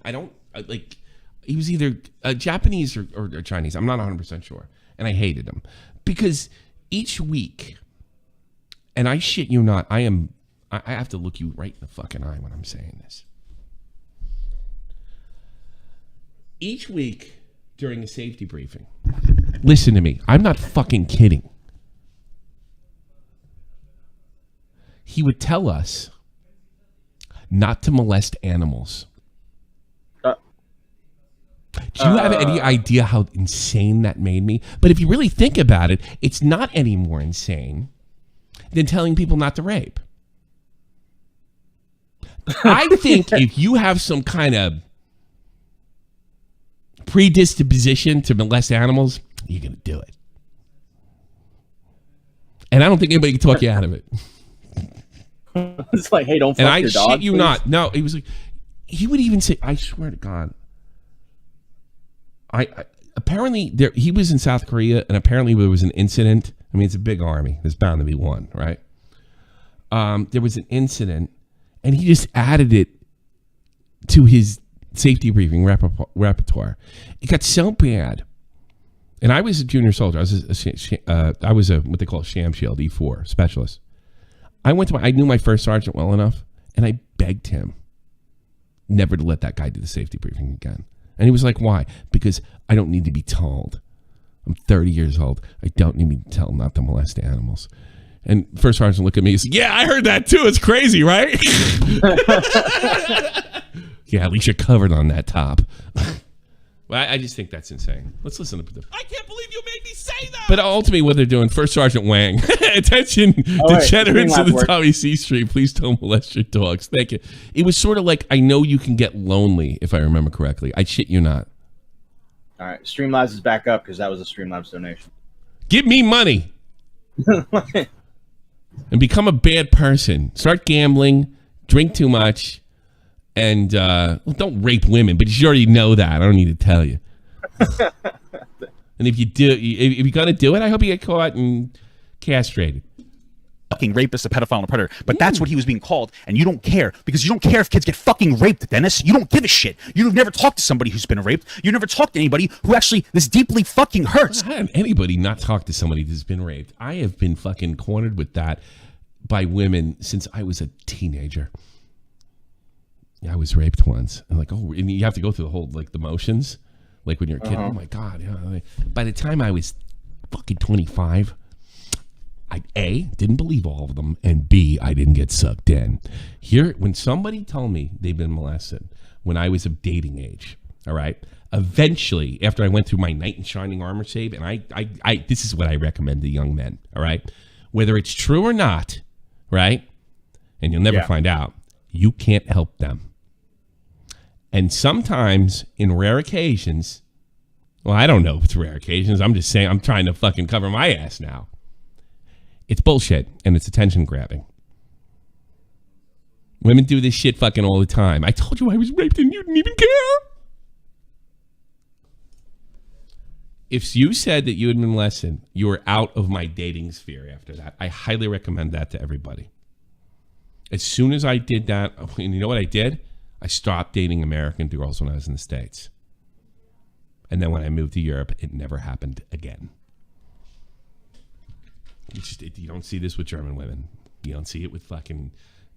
He was either Japanese or Chinese. I'm not 100% sure. And I hated him. Because each week... And I shit you not, I have to look you right in the fucking eye when I'm saying this. Each week during a safety briefing, listen to me, I'm not fucking kidding. He would tell us not to molest animals. Do you have any idea how insane that made me? But if you really think about it, it's not any more insane than telling people not to rape. I think if you have some kind of predisposition to molest animals, you're going to do it. And I don't think anybody can talk you out of it. It's like, hey, don't fuck your dog. And I shit you please. Not. No, he was like, he would even say, I swear to God, apparently he was in South Korea, and apparently there was an incident. I mean, it's a big army. There's bound to be one, right? There was an incident, and he just added it to his safety briefing repertoire. It got so bad, and I was a junior soldier. I was a what they call a sham shield E4 specialist. I knew my first sergeant well enough, and I begged him never to let that guy do the safety briefing again. And he was like, why? Because I don't need to be told. I'm 30 years old. I don't need to tell not to molest animals. And First Sergeant looked at me and said, yeah, I heard that too. It's crazy, right? Yeah, at least you're covered on that top. Well, I just think that's insane. Let's listen to this. I can't believe you made me say that. But ultimately, what they're doing, First Sergeant Wang. Attention, degenerates of the Tommy C Street. Please don't molest your dogs. Thank you. It was sort of like, I know you can get lonely, if I remember correctly. I shit you not. All right, Streamlabs is back up because that was a Streamlabs donation. Give me money. And become a bad person. Start gambling, drink too much, and don't rape women, but you already know that. I don't need to tell you. And if you do, if you're going to do it, I hope you get caught and castrated. Fucking rapist, a pedophile, and a predator. But that's what he was being called, and you don't care, because you don't care if kids get fucking raped, Dennis. You don't give a shit. You've never talked to somebody who's been raped. You never talked to anybody who actually this deeply fucking hurts. I haven't anybody not talked to somebody who's been raped. I have been fucking cornered with that by women since I was a teenager. I was raped once. And like, oh, and you have to go through the whole, like, the motions. Like when you're a kid, oh my God. Yeah. By the time I was fucking 25, I A, didn't believe all of them, and B, I didn't get sucked in. Here, when somebody told me they've been molested when I was of dating age, All right. Eventually, after I went through my knight in shining armor save, and I this is what I recommend to young men. All right. Whether it's true or not, right? And you'll never find out. You can't help them. And sometimes, in rare occasions, well, I don't know if it's rare occasions. I'm just saying I'm trying to fucking cover my ass now. It's bullshit, and it's attention grabbing. Women do this shit fucking all the time. I told you I was raped and you didn't even care. If you said that you had been molested, you were out of my dating sphere after that. I highly recommend that to everybody. As soon as I did that, and you know what I did? I stopped dating American girls when I was in the States. And then when I moved to Europe, it never happened again. You don't see this with German women. You don't see it with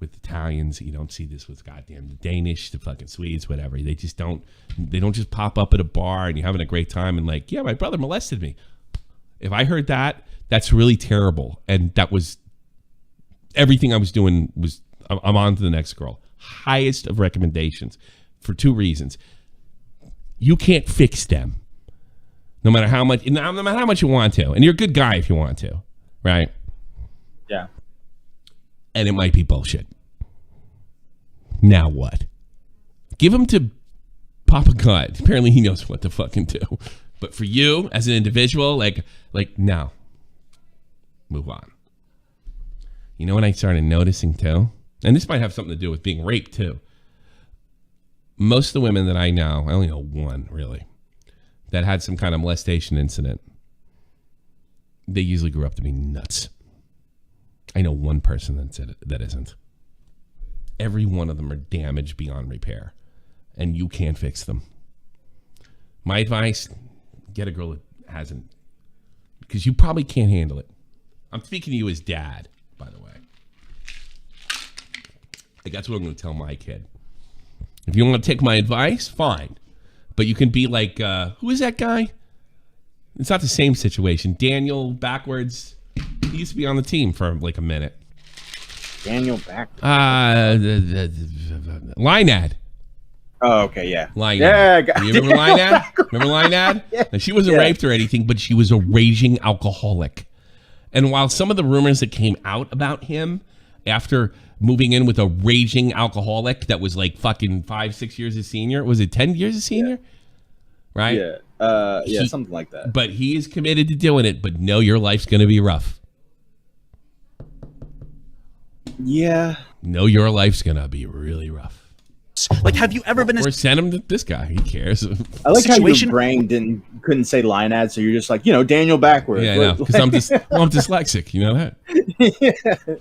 Italians. You don't see this with goddamn the Danish, the fucking Swedes, whatever. They don't just pop up at a bar and you're having a great time and like, yeah, my brother molested me. If I heard that, that's really terrible. And that was everything I was doing was I'm on to the next girl. Highest of recommendations for two reasons. You can't fix them. No matter how much you want to. And you're a good guy if you want to. Right? Yeah. And it might be bullshit. Now what? Give him to Papa God. Apparently he knows what to fucking do. But for you, as an individual, like no. Move on. You know what I started noticing too? And this might have something to do with being raped too. Most of the women that I know, I only know one really, that had some kind of molestation incident, they usually grew up to be nuts. I know one person that isn't. Every one of them are damaged beyond repair, and you can't fix them. My advice, get a girl that hasn't, because you probably can't handle it. I'm speaking to you as dad, by the way. Like, that's what I'm going to tell my kid. If you want to take my advice, fine. But you can be like, who is that guy? It's not the same situation. Daniel backwards. He used to be on the team for like a minute. Daniel back. Lynad. Oh, okay, yeah. Lynad. Yeah, you remember Lynad? Remember Lynad? Yeah. Now, she wasn't raped or anything, but she was a raging alcoholic. And while some of the rumors that came out about him after moving in with a raging alcoholic that was like fucking 5-6 years his senior, was it 10 years his senior? Yeah. Right? Yeah. Something like that. But he is committed to doing it, but know your life's going to be rough. Yeah. Know your life's going to be really rough. Like, have you ever been or send him to this guy? He cares. I like how your brain couldn't say Lynad, so you're just like, Daniel backwards. Yeah, I know, because I'm dyslexic. You know that? Yeah.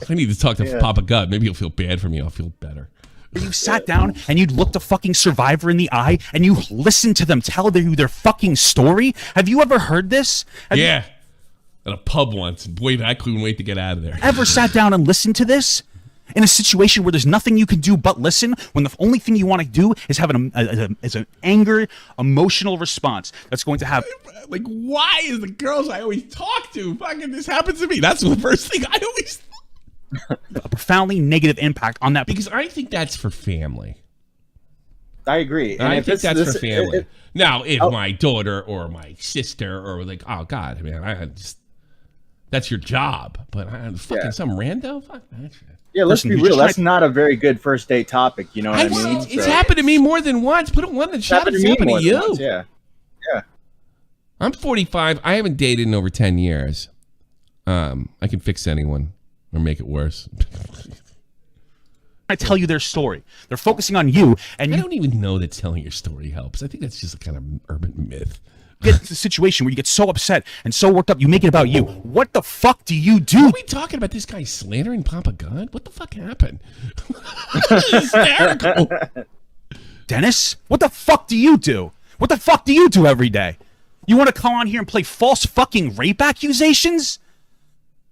I need to talk to Papa God. Maybe he'll feel bad for me. I'll feel better. You sat down and you'd looked a fucking survivor in the eye and you listened to them tell their fucking story? Have you ever heard this? At a pub once. Boy, I couldn't wait to get out of there. Ever sat down and listened to this? In a situation where there's nothing you can do but listen, when the only thing you want to do is have an anger, emotional response that's going to have... Like, why is the girls I always talk to fucking this happens to me? That's the first thing I always... a profoundly negative impact on that. Because I think that's for family. I agree. And I think that's for family. Now, if my daughter or my sister or like, oh, God, man, that's your job. But fucking some rando? Fuck that shit. Yeah, let's be real. That's not a very good first date topic. You know what I mean? It's happened to me more than once. Put it one that shot. It's happened to you. Once, yeah. I'm 45. I haven't dated in over 10 years. I can fix anyone or make it worse. I tell you their story. They're focusing on you, and I don't even know that telling your story helps. I think that's just a kind of urban myth. Get to the situation where you get so upset and so worked up, you make it about you. What the fuck do you do? Are we talking about this guy slandering Papa God? What the fuck happened? Hysterical. Dennis, what the fuck do you do? What the fuck do you do every day? You want to come on here and play false fucking rape accusations?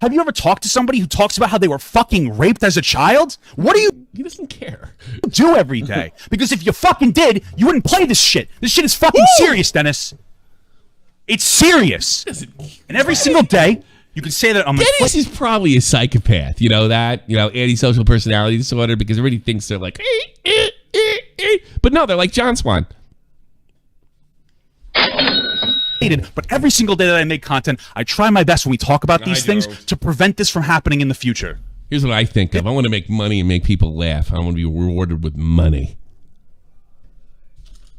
Have you ever talked to somebody who talks about how they were fucking raped as a child? What do you... He doesn't care. ...do every day? Because if you fucking did, you wouldn't play this shit. This shit is fucking serious, Dennis. It's serious. And every single day, you can say that I'm... Dennis is probably a psychopath. You know that? Antisocial personality disorder, because everybody thinks they're like... But no, they're like John Swan. But every single day that I make content, I try my best when we talk about these things don't. to prevent this from happening in the future. Here's what I think of. I want to make money and make people laugh. I want to be rewarded with money.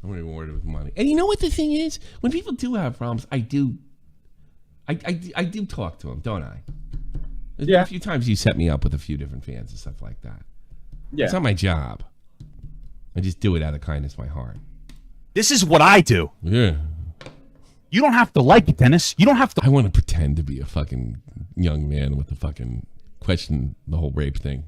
I want to be rewarded with money. And you know what the thing is? When people do have problems, I do talk to them, don't I? There's been a few times you set me up with a few different fans and stuff like that. Yeah. It's not my job. I just do it out of kindness of my heart. This is what I do. Yeah. You don't have to like it, Dennis. You don't have to. I want to pretend to be a fucking young man with a fucking question the whole rape thing.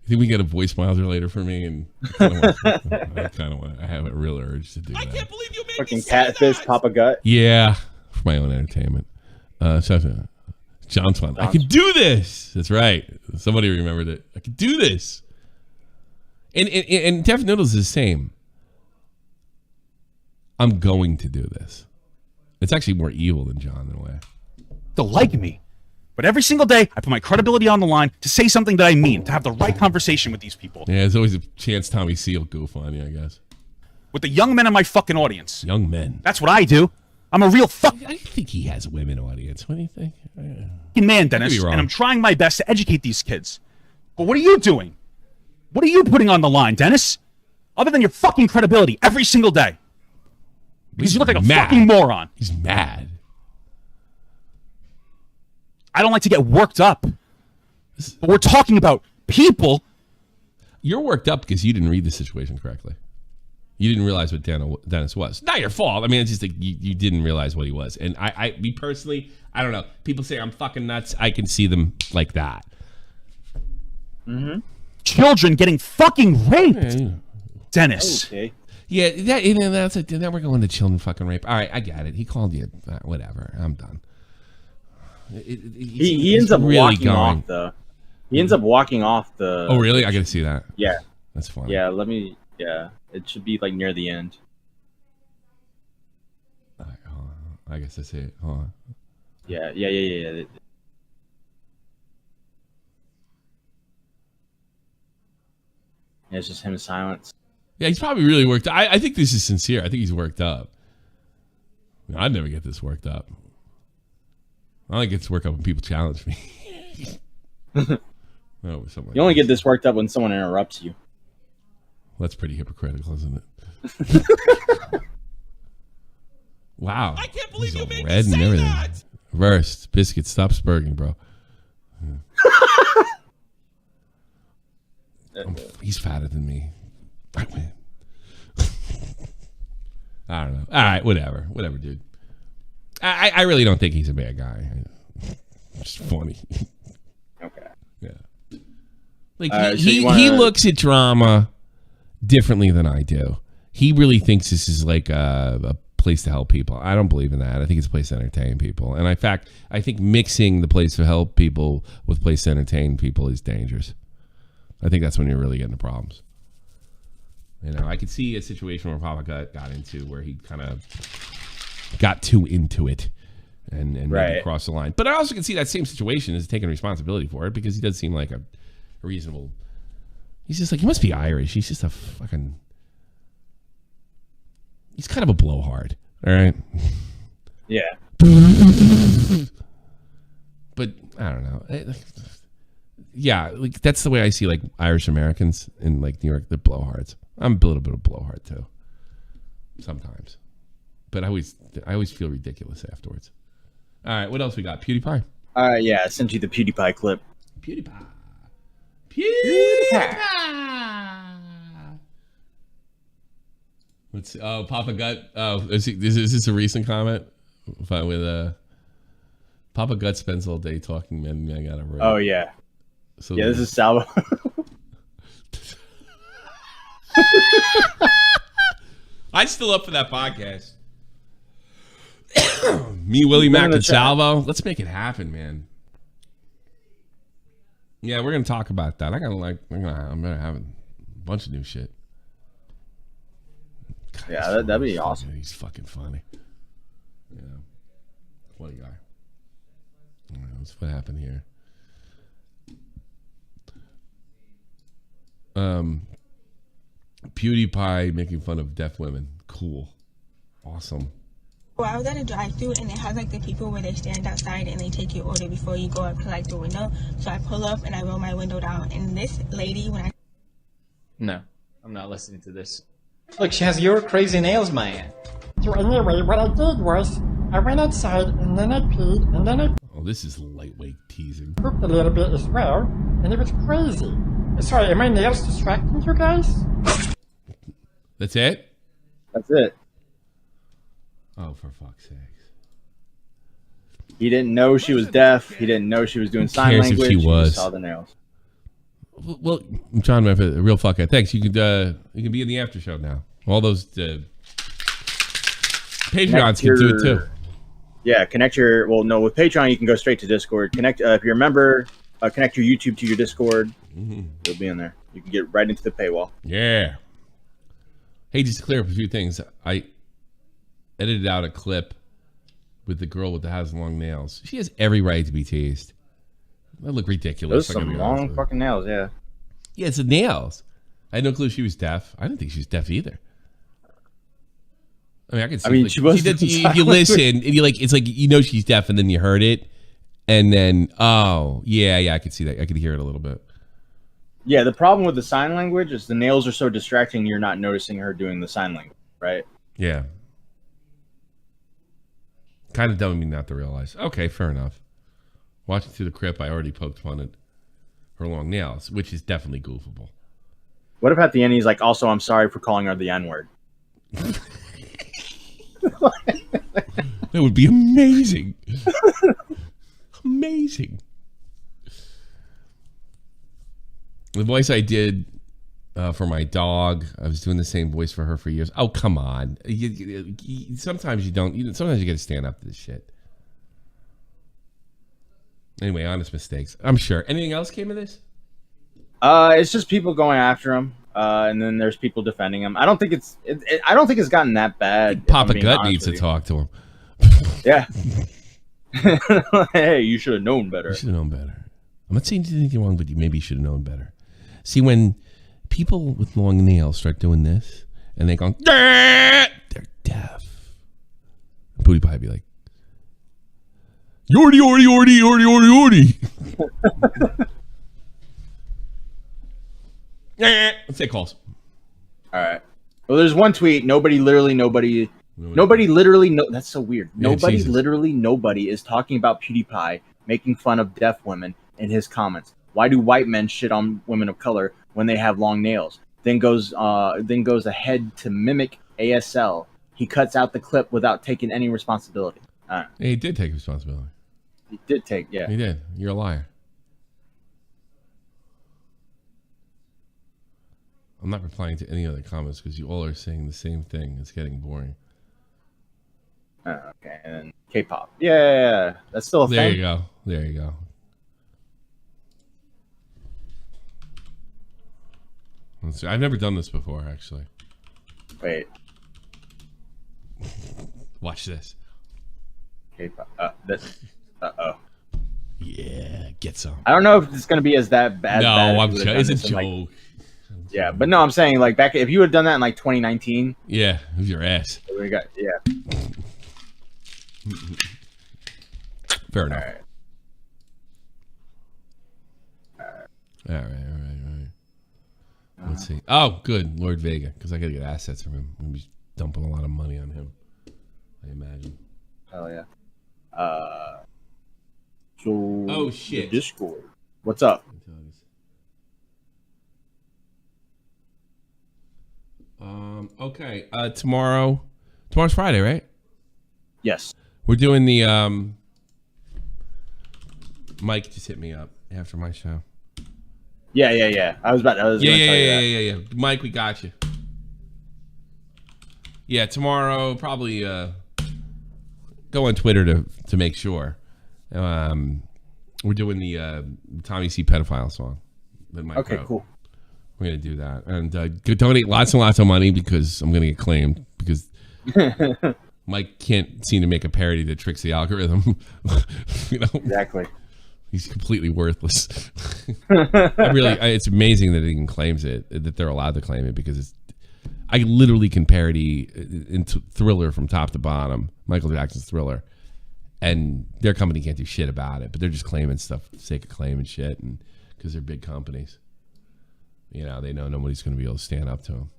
You think we get a voicemail later for me? And I kind of want. I have a real urge to do that. I can't believe you made fucking catfish, Papa Gut. Yeah, for my own entertainment. John's fun. I can do this. That's right. Somebody remembered it. I can do this. And Def Noodles is the same. I'm going to do this. It's actually more evil than John in a way. To like me. But every single day, I put my credibility on the line to say something that I mean, to have the right conversation with these people. Yeah, there's always a chance Tommy C will goof on you, I guess. With the young men in my fucking audience. Young men. That's what I do. I'm a real I think he has a women audience. What do you think? Man, Dennis, and I'm trying my best to educate these kids. But what are you doing? What are you putting on the line, Dennis? Other than your fucking credibility every single day. Because you look like a fucking moron. He's mad. I don't like to get worked up. But we're talking about people. You're worked up because you didn't read the situation correctly. You didn't realize what Dennis was. Not your fault. I mean, it's just like you didn't realize what he was. And me personally, I don't know. People say I'm fucking nuts. I can see them like that. Mm-hmm. Children getting fucking raped. Yeah. Dennis. Okay. Yeah, that's it. Then we're going to children fucking rape. All right, I got it. He called you. Whatever. I'm done. He ends up really walking off the. He ends up walking off the. Oh really? I got to see that. Yeah. That's funny. Yeah. Let me. Yeah. It should be like near the end. All right, hold on. I guess I see it. Hold on. Yeah. Yeah, it's just him in silence. Yeah, he's probably really worked up. I think this is sincere. I think he's worked up. I'd never get this worked up. I only get this worked up when people challenge me. You only get this worked up when someone interrupts you. Well, that's pretty hypocritical, isn't it? Wow. I can't believe you made red and everything. That. Reversed. Biscuit, stop spurging, bro. He's fatter than me. I win. I don't know. All right, whatever. Whatever, dude. I really don't think he's a bad guy. It's funny. Okay. Yeah. Like he looks at drama differently than I do. He really thinks this is like a place to help people. I don't believe in that. I think it's a place to entertain people. And in fact, I think mixing the place to help people with place to entertain people is dangerous. I think that's when you're really getting the problems. You know, I could see a situation where Papa got into where he kind of got too into it and maybe crossed the line. But I also can see that same situation as taking responsibility for it because he does seem like a reasonable. He's just like, he must be Irish. He's just a fucking. He's kind of a blowhard. All right. Yeah. But I don't know. Yeah, like that's the way I see like Irish Americans in like New York. They're blowhards. I'm a little bit of a blowhard too. Sometimes, but I always feel ridiculous afterwards. All right, what else we got? PewDiePie. Yeah, I sent you the PewDiePie clip. PewDiePie. Let's see. Oh, Papa Gut. Oh, is this a recent comment? With Papa Gut spends all day talking men. I got it right. Oh yeah. So yeah, this is Salvo. I'm still up for that podcast. Me, Willie Mac, and Salvo. Let's make it happen, man. Yeah, we're gonna talk about that. I'm gonna have a bunch of new shit. God, yeah, that'd be awesome. He's fucking funny. Yeah, funny guy. All right, what's what happened here? PewDiePie making fun of deaf women. Cool. Awesome. Well, I was at a drive-thru and it has like the people where they stand outside and they take your order before you go up to like the window. So I pull up and I roll my window down, and this lady, when I No, I'm not listening to this. Look, she has your crazy nails, man. So anyway, what I did was I went outside and then I peed and then I Oh, this is lightweight teasing. pooped a little bit as well, and it was crazy. Sorry, are my nails distracting you guys? That's it? That's it. Oh, for fuck's sakes. He didn't know she was deaf. He didn't know she was doing sign cares if language. she He was? just saw the nails. Well, John Memphis, real fucker. Thanks. You can be in the after show now. All those Patreons can do it too. Yeah, connect your. Well, no, with Patreon you can go straight to Discord. Connect if you're a member. Connect your YouTube to your Discord. It'll be in there. You can get right into the paywall. Yeah. Hey, just to clear up a few things. I edited out a clip with the girl with the has long nails. She has every right to be teased. They look ridiculous. Those some long fucking nails, yeah. Yeah, it's the nails. I had no clue she was deaf. I didn't think she was deaf either. I mean, I could see. I mean, like, she was. if you listen and you like, it's like you know she's deaf, and then you heard it, and then I could see that. I could hear it a little bit. Yeah, the problem with the sign language is the nails are so distracting. You're not noticing her doing the sign language, right? Yeah. Kind of dumb of me not to realize. Okay, fair enough. Watching through the clip, I already poked fun at her long nails, which is definitely goofable. What if at the end he's like, also, I'm sorry for calling her the N-word. That would be amazing. Amazing. The voice I did for my dog, I was doing the same voice for her for years. Oh, come on. Sometimes you don't. Sometimes you got to stand up to this shit. Anyway, honest mistakes. I'm sure. Anything else came of this? It's just people going after him, and then there's people defending him. I don't think it's. I don't think it's gotten that bad. Papa Gut needs to talk to him. Yeah. Hey, you should have known better. You should have known better. I'm not saying anything wrong, but you maybe should have known better. See, when people with long nails start doing this, and they go, they're deaf. PewDiePie would be like, Yordy, yordy, yordy, yordy, yordy, yordy. Let's take calls. All right. Well, there's one tweet. Nobody, literally, that's so weird. Yeah, Jesus. Nobody is talking about PewDiePie making fun of deaf women in his comments. Why do white men shit on women of color when they have long nails? Then goes ahead to mimic ASL. He cuts out the clip without taking any responsibility. Yeah, he did take responsibility. He did take, yeah. He did. You're a liar. I'm not replying to any other comments because you all are saying the same thing. It's getting boring. Okay, and then K-pop. Yeah, that's still a thing. There you go. There you go. Let's see. I've never done this before, actually. Wait. Watch this. K-pop. Uh-oh. Yeah, get some. I don't know if it's going to be as bad. No, it's a joke. Yeah, but no, I'm saying like back if you had done that in like 2019. Yeah, it was your ass. We got Fair enough. All right. Let's see. Oh, good, Lord Vega, because I got to get assets from him. I'm gonna be dumping a lot of money on him. I imagine. Hell yeah. So. Oh shit. Discord. What's up? Okay. Tomorrow's Friday, right? Yes. We're doing the Mike just hit me up after my show. Yeah. I was about to tell you Yeah. Mike, we got you. Yeah, tomorrow probably go on Twitter to make sure. We're doing the Tommy C pedophile song that Mike wrote. Cool. We're gonna do that and donate lots and lots of money because I'm gonna get claimed because Mike can't seem to make a parody that tricks the algorithm. You know? Exactly. He's completely worthless. It's amazing that he even claims it, that they're allowed to claim it because I literally can parody into Thriller from top to bottom Michael Jackson's Thriller, and their company can't do shit about it, but they're just claiming stuff for the sake of claiming shit, and because they're big companies, you know, they know nobody's going to be able to stand up to them.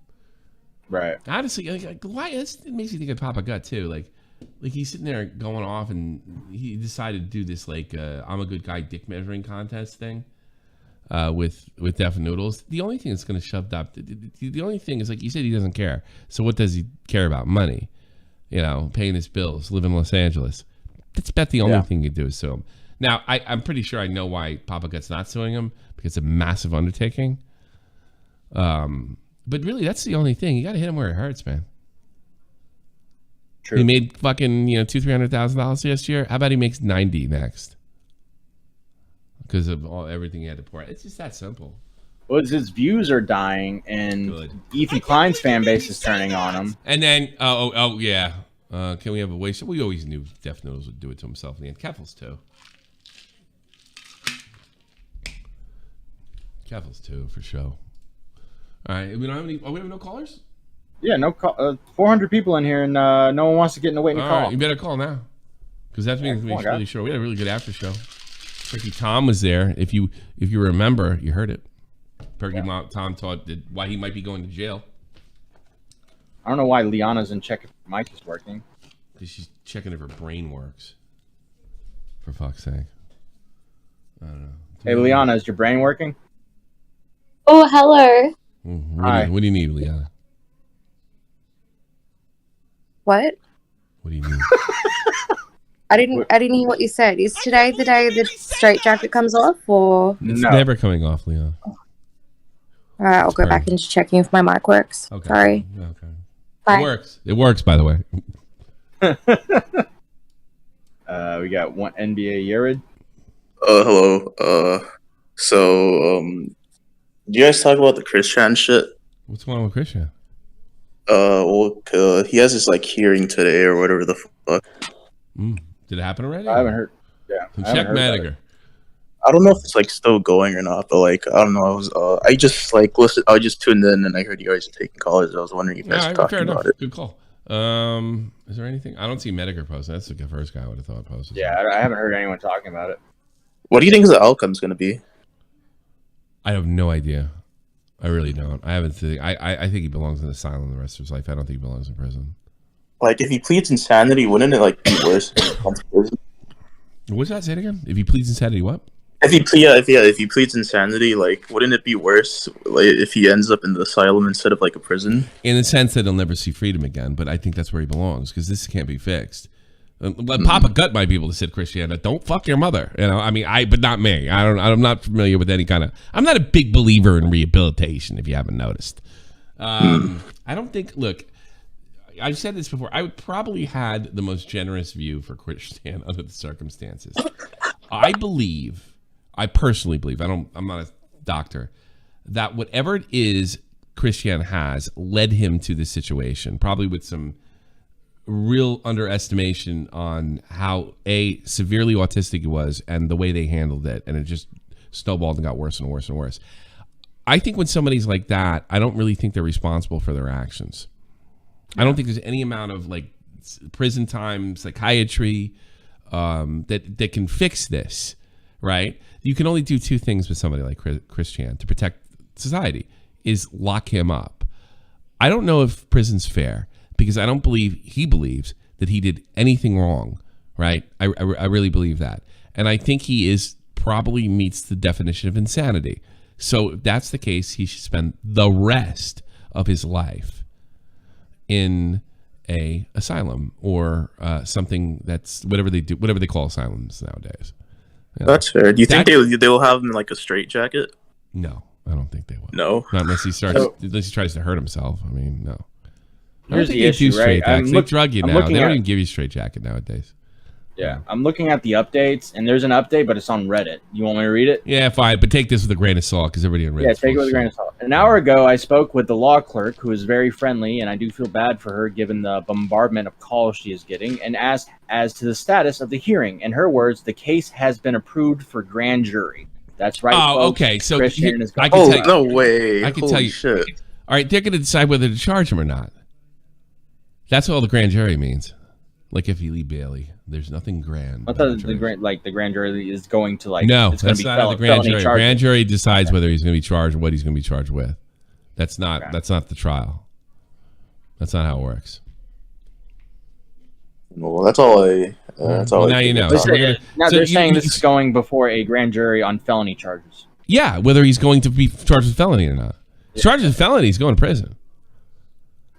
Right. Honestly, like why? It makes me think of Papa Gut too. Like he's sitting there going off, and he decided to do this like I'm a good guy dick measuring contest thing with Def Noodles. The only thing that's going to shove up, the only thing is, like you said, he doesn't care. So what does he care about? Money, you know, paying his bills, live in Los Angeles. That's about the only thing you do is sue him. Now I'm pretty sure I know why Papa Gut's not suing him, because it's a massive undertaking. But really, that's the only thing. You got to hit him where it hurts, man. True. He made fucking $200,000-$300,000 last year. How about he makes 90 next? Because of everything he had to pour out. It's just that simple. Well, his views are dying, and Ethan Klein's fan base is turning on him. And then, oh yeah. Can we have a waste? We always knew Def Noodles would do it to himself in the end. Kavos too. Kavos too, for sure. All right, we don't have any. Oh, we have no callers. Yeah, no call. 400 people in here, and no one wants to get in the waiting All call. right, you better call now, because that means we're really sure. We had a really good after show. Perky Tom was there. If you remember, you heard it. Perky Tom taught why he might be going to jail. I don't know why Liana's in check if her mic is working. Because she's checking if her brain works. For fuck's sake. I don't know. Hey, Liana, is your brain working? Oh, hello. What do you need, Liana? What? What do you need? I didn't hear what you said. Is today the day the straight jacket comes off, or? It's never coming off, Liana. All right, I'll go back into checking if my mic works. Okay. Sorry. Okay. Bye. It works. It works, by the way. We got one NBA Yared. Hello. Do you guys talk about the Christian shit? What's going on with Christian? He has his hearing today or whatever the fuck. Did it happen already? I haven't heard. Yeah. Check Madiger. I don't know if it's still going or not, but I don't know. I just listened. I just tuned in and I heard you guys taking calls. I was wondering if you guys were talking about it. Good call. Is there anything? I don't see Madiger posting. That's the first guy I would have thought posted. Yeah, I haven't heard anyone talking about it. What do you think the outcome's going to be? I have no idea. I really don't. I haven't. I think he belongs in an asylum the rest of his life. I don't think he belongs in prison. If he pleads insanity, wouldn't it be worse? What's that? Say it again. If he pleads insanity, what? If he pleads insanity, wouldn't it be worse if he ends up in the asylum instead of a prison? In the sense that he'll never see freedom again, but I think that's where he belongs because this can't be fixed. Papa Gut might be able to sit Christiana. Don't fuck your mother. But not me. I'm not familiar with any kind of. I'm not a big believer in rehabilitation. If you haven't noticed, I don't think. Look, I've said this before. I probably had the most generous view for Christian under the circumstances. I personally believe. I'm not a doctor. That whatever it is Christian has led him to this situation, probably with some real underestimation on how severely autistic he was and the way they handled it, and it just snowballed and got worse and worse and worse. I think when somebody's like that, I don't really think they're responsible for their actions. I don't think there's any amount of prison time, psychiatry that can fix this, right? You can only do two things with somebody like Christian to protect society, is lock him up. I don't know if prison's fair, because I don't believe he believes that he did anything wrong, right? I really believe that. And I think he probably meets the definition of insanity. So if that's the case, he should spend the rest of his life in a asylum or something that's whatever they call asylums nowadays. That's fair. Do you think they will have him in a straitjacket? No, I don't think they will. No? Not unless he tries to hurt himself. I mean, no. Here's the issue, right? They drug you now. They don't even give you straight jacket nowadays. Yeah, I'm looking at the updates, and there's an update, but it's on Reddit. You want me to read it? Yeah, fine, but take this with a grain of salt, because everybody on Reddit. Yeah, take it with a grain of salt. An hour ago, I spoke with the law clerk, who is very friendly, and I do feel bad for her given the bombardment of calls she is getting, and asked as to the status of the hearing. In her words, the case has been approved for grand jury. That's right. Oh, folks. okay. So no way! I can tell you. Shit. All right, they're going to decide whether to charge him or not. That's all the grand jury means. Like if you leave Bailey, there's nothing grand. I thought the grand jury is going to like. No, it's going to that's be not the grand jury. Grand jury decides whether he's going to be charged or what he's going to be charged with. That's not the trial. That's not how it works. Well, that's all I. That's all. Now you know. They're saying this is going before a grand jury on felony charges. Yeah, whether he's going to be charged with felony or not. He's charged with felony, he's going to prison.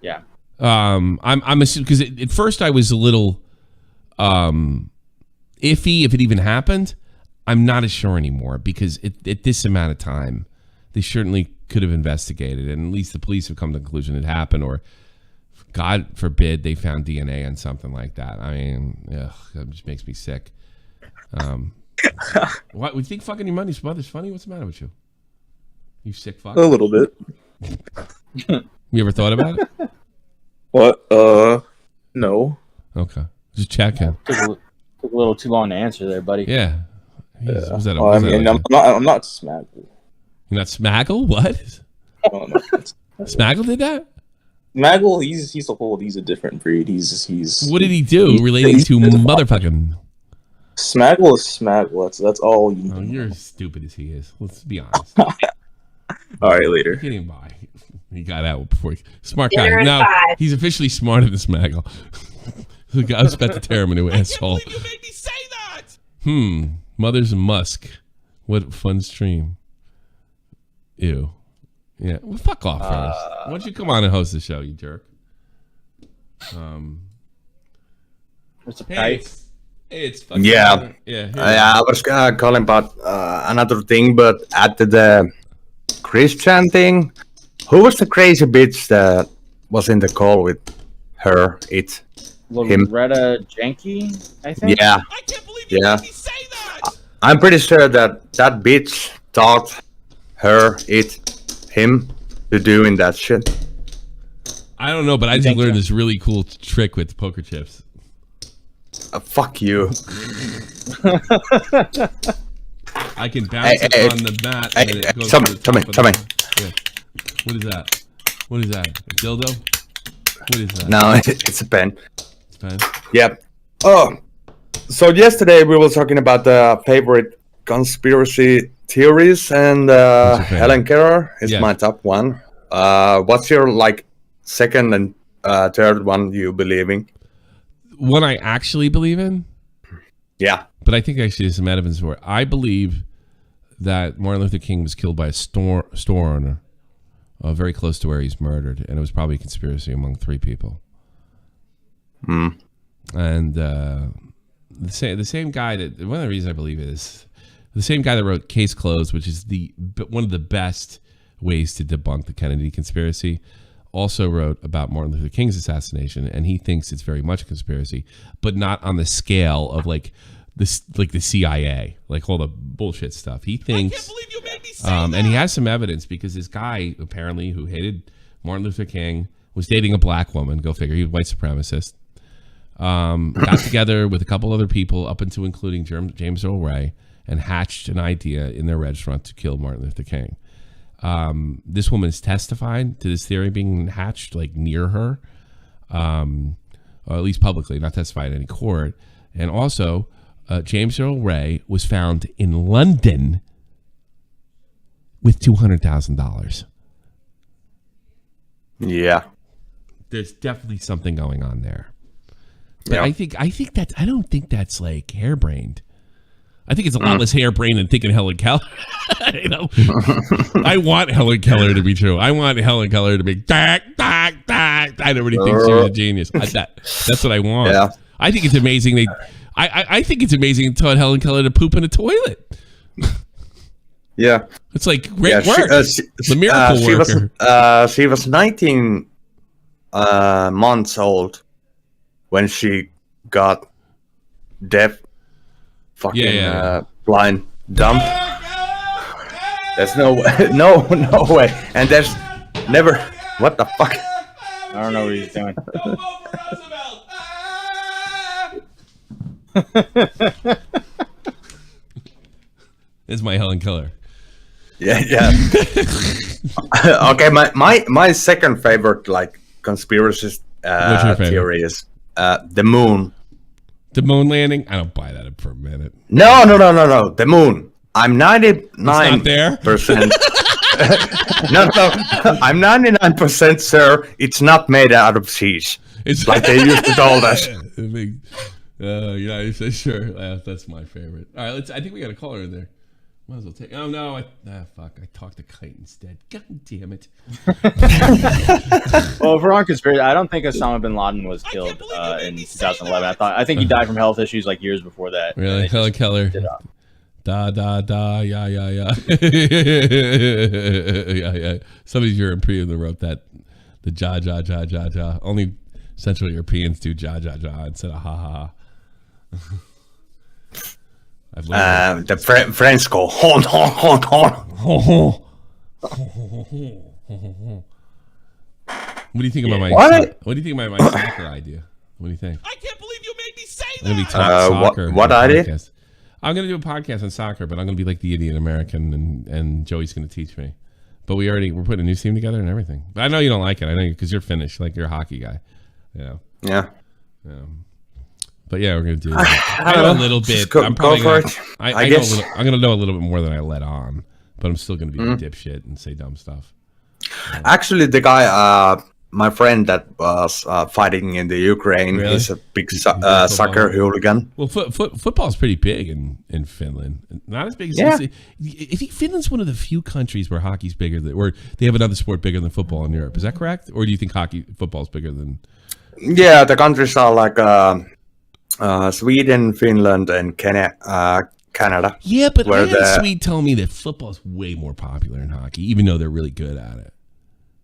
Yeah. I'm assuming because at first I was a little iffy if it even happened. I'm not as sure anymore because at this amount of time, they certainly could have investigated, and at least the police have come to the conclusion it happened, or God forbid they found DNA on something like that. I mean, that just makes me sick. What, we think fucking your mother's funny? What's the matter with you? You sick fuck? A little bit. You ever thought about it? What? No. Okay. Just checking. Took a little too long to answer there, buddy. Yeah. I'm not Smaggle. You're not Smaggle? What? Oh, no. Smaggle did that? Smaggle, he's a different breed. He's what did he do relating to motherfucking? Smaggle is Smaggle. That's all you know. You're as stupid as he is. Let's be honest. All right, later. You're getting by. He got out before smart guy. No, he's officially smarter than Smaggle. I was about to tear him a new asshole. I can't believe you made me say that. Mother's Musk. What a fun stream. Ew. Yeah. Well, fuck off first. Why don't you come on and host the show, you jerk? What's up, Kite? It's fucking yeah. I was calling about another thing, but at the Christian thing, who was the crazy bitch that was in the call with her? Him. Loretta Janke, I think. Yeah. I can't believe you made me say that. I'm pretty sure that bitch taught him to doing that shit. I don't know, but I just learned this really cool trick with poker chips. Fuck you. I can bounce it on the mat and it goes tell me. Yeah. What is that? What is that? A dildo? What is that? No, it's a pen. It's a pen? Yeah. Oh, so yesterday we were talking about the favorite conspiracy theories, and Helen Keller is my top one. What's your second and third one you believe in? One I actually believe in? Yeah. But I think actually there's some evidence for it. I believe that Martin Luther King was killed by a store owner very close to where he's murdered, and it was probably a conspiracy among 3 people. And the same guy that, one of the reasons I believe it is the same guy that wrote Case Closed, which is one of the best ways to debunk the Kennedy conspiracy, also wrote about Martin Luther King's assassination, and he thinks it's very much a conspiracy, but not on the scale of the CIA, all the bullshit stuff. He thinks, I can't believe you made me say that. And he has some evidence because this guy apparently who hated Martin Luther King was dating a black woman. Go figure. He was a white supremacist. Got together with a couple other people, up into including James Earl Ray, and hatched an idea in their restaurant to kill Martin Luther King. This woman is testifying to this theory being hatched near her, or at least publicly, not testifying in any court. And also, James Earl Ray was found in London with $200,000. Yeah, there's definitely something going on there. But I don't think that's harebrained. I think it's a lot less harebrained than thinking Helen Keller. I want Helen Keller to be true. I want Helen Keller to be everybody thinks she's a genius. That's what I want. Yeah. I think it's amazing. I think it's amazing to taught Helen Keller to poop in a toilet. Yeah, it's great work. The miracle worker. She was 19 months old when she got deaf. Blind, dumb. There's no way, and there's never. What the fuck? I don't know what he's doing. It's my Helen Keller. Yeah. Okay, my second favorite conspiracy theory is the moon The moon landing? I don't buy that for a minute. No. The moon. I'm 99% there. No, I'm 99% sure it's not made out of cheese. It's like they used to told us. Yeah, you said sure. That's my favorite. All right, I think we got a caller in there. Might as well take. Oh no! Fuck! I talked to Kite instead. God damn it! Well, if we're on conspiracy, I don't think Osama bin Laden was killed in 2011. I think he died from health issues like years before that. Really, Helen Keller. Da yeah. yeah. Somebody's European that wrote that. The ja. Only Central Europeans do ja instead of ha. The French go hon. What do you think about my? What do you think about my soccer idea? What do you think? I can't believe you made me say that. I'm gonna be talking soccer. What idea? I'm gonna do a podcast on soccer, but I'm gonna be like the Indian American, and Joey's gonna teach me. But we're putting a new team together and everything. But I know you don't like it. I know you because you're Finnish, like you're a hockey guy. Yeah. But yeah, we're gonna do that. I know a little bit. I'm probably go for it. I guess I'm gonna know a little bit more than I let on, but I'm still gonna be a dipshit and say dumb stuff. Actually, the guy, my friend that was fighting in the Ukraine, he's a big soccer hooligan. Well, football is pretty big in Finland. Not as big as I think Finland's one of the few countries where hockey's bigger than, or they have another sport bigger than football in Europe. Is that correct? Or do you think football is bigger than? Yeah, the countries are like Sweden, Finland, and Canada. Yeah, but I had a Swede tell me that football is way more popular than hockey, even though they're really good at it.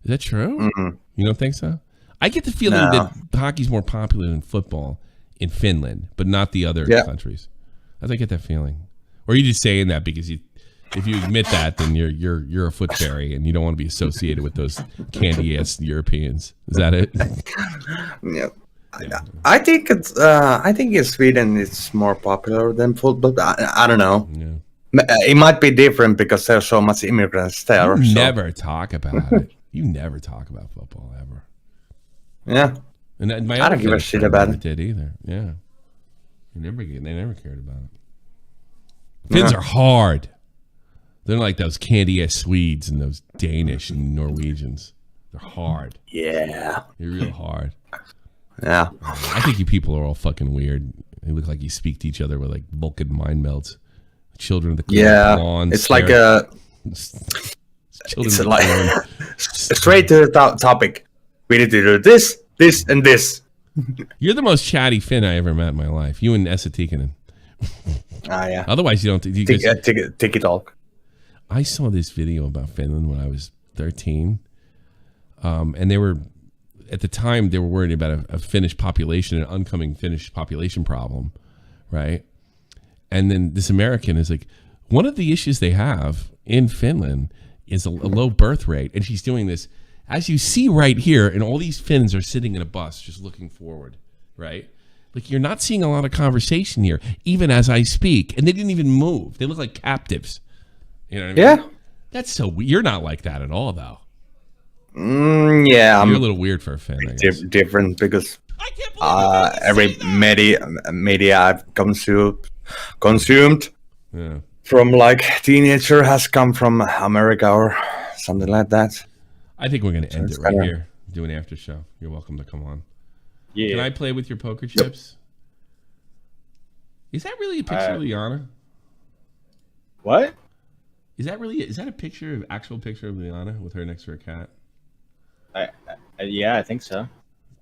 Is that true? Mm-hmm. You don't think so? I get the feeling that hockey's more popular than football in Finland, but not the other countries. I get that feeling. Or are you just saying that because if you admit that, then you're a foot fairy and you don't want to be associated with those candy ass Europeans? Is that it? Yeah. I think in Sweden it's more popular than football. I don't know. Yeah. It might be different because there's so much immigrants there. You never talk about it. You never talk about football ever. Yeah. And I don't give a shit about it. Did either. Yeah. They never cared about it. Finns are hard. They're like those candy ass Swedes and those Danish and Norwegians. They're hard. Yeah. You're real hard. Yeah. I think you people are all fucking weird. You look like you speak to each other with like Vulcan mind melts. Children of the lawn. It's like a. It's like straight to the topic. We need to do this, and this. You're the most chatty Finn I ever met in my life. You and SFTP. Yeah. Otherwise, you don't. Tiki-talk. I saw this video about Finland when I was 13, and they were. At the time, they were worried about a Finnish population, an oncoming Finnish population problem, right? And then this American is like, one of the issues they have in Finland is a low birth rate. And she's doing this, as you see right here, and all these Finns are sitting in a bus just looking forward, right? Like, you're not seeing a lot of conversation here, even as I speak. And they didn't even move. They look like captives. You know what I mean? Yeah. That's so weird. You're not like that at all, though. Yeah, you're a little weird for a fan. I guess. Different because every media I've consumed from like teenager has come from America or something like that. I think we're gonna end it right here. Do an after show. You're welcome to come on. Yeah. Can I play with your poker chips? Is that really a picture of Liana? What? Is that a actual picture of Liana with her next to her cat? Yeah, I think so.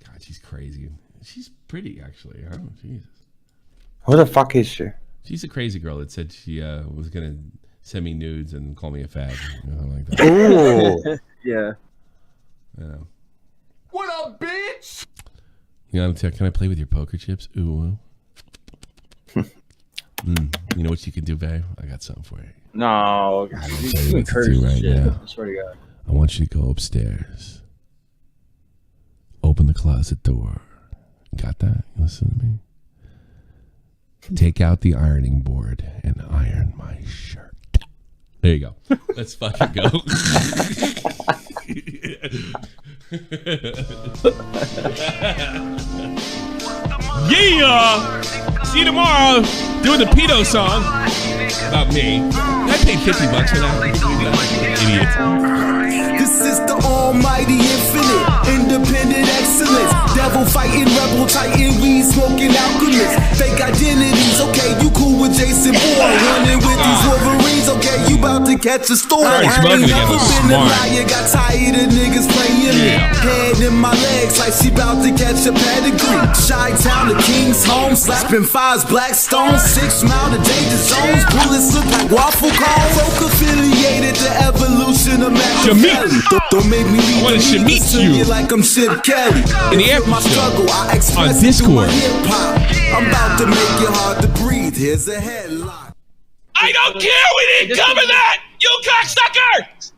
God, she's crazy. She's pretty, actually. Huh? Jesus. Who the fuck is she? She's a crazy girl that said she was gonna send me nudes and call me a fag, something like that. Ooh. Yeah. What up, bitch? Can I play with your poker chips? Ooh. You know what you can do, babe? I got something for you. No, you encourage right now. I swear to God. I want you to go upstairs. Open the closet door. Got that? You listen to me? Take out the ironing board and iron my shirt. There you go. Let's fucking go. Yeah! See you tomorrow doing the pedo song about me. I paid $50 for that. Idiot. This is the almighty infinite, independent excellence. Devil fighting, rebel titan, weed smoking alchemist. Fake identities, okay, you cool with Jason Bourne. Running with these Wolverines, okay, you about to catch a storm. I ain't never been a liar, got tired of niggas playing me. Head in my legs like she about to catch a pedigree. Chi-town to King's home, slapping fives, black stones. 6 mile to danger zones, bullets look like waffle cones. Folk affiliated to evolution of Machiavelli. Don't make me leave you like I'm Chip Kelly. In the episode on Discord. I'm about to make it hard to breathe. Here's a headline. I don't care. We didn't cover that. You cocksucker.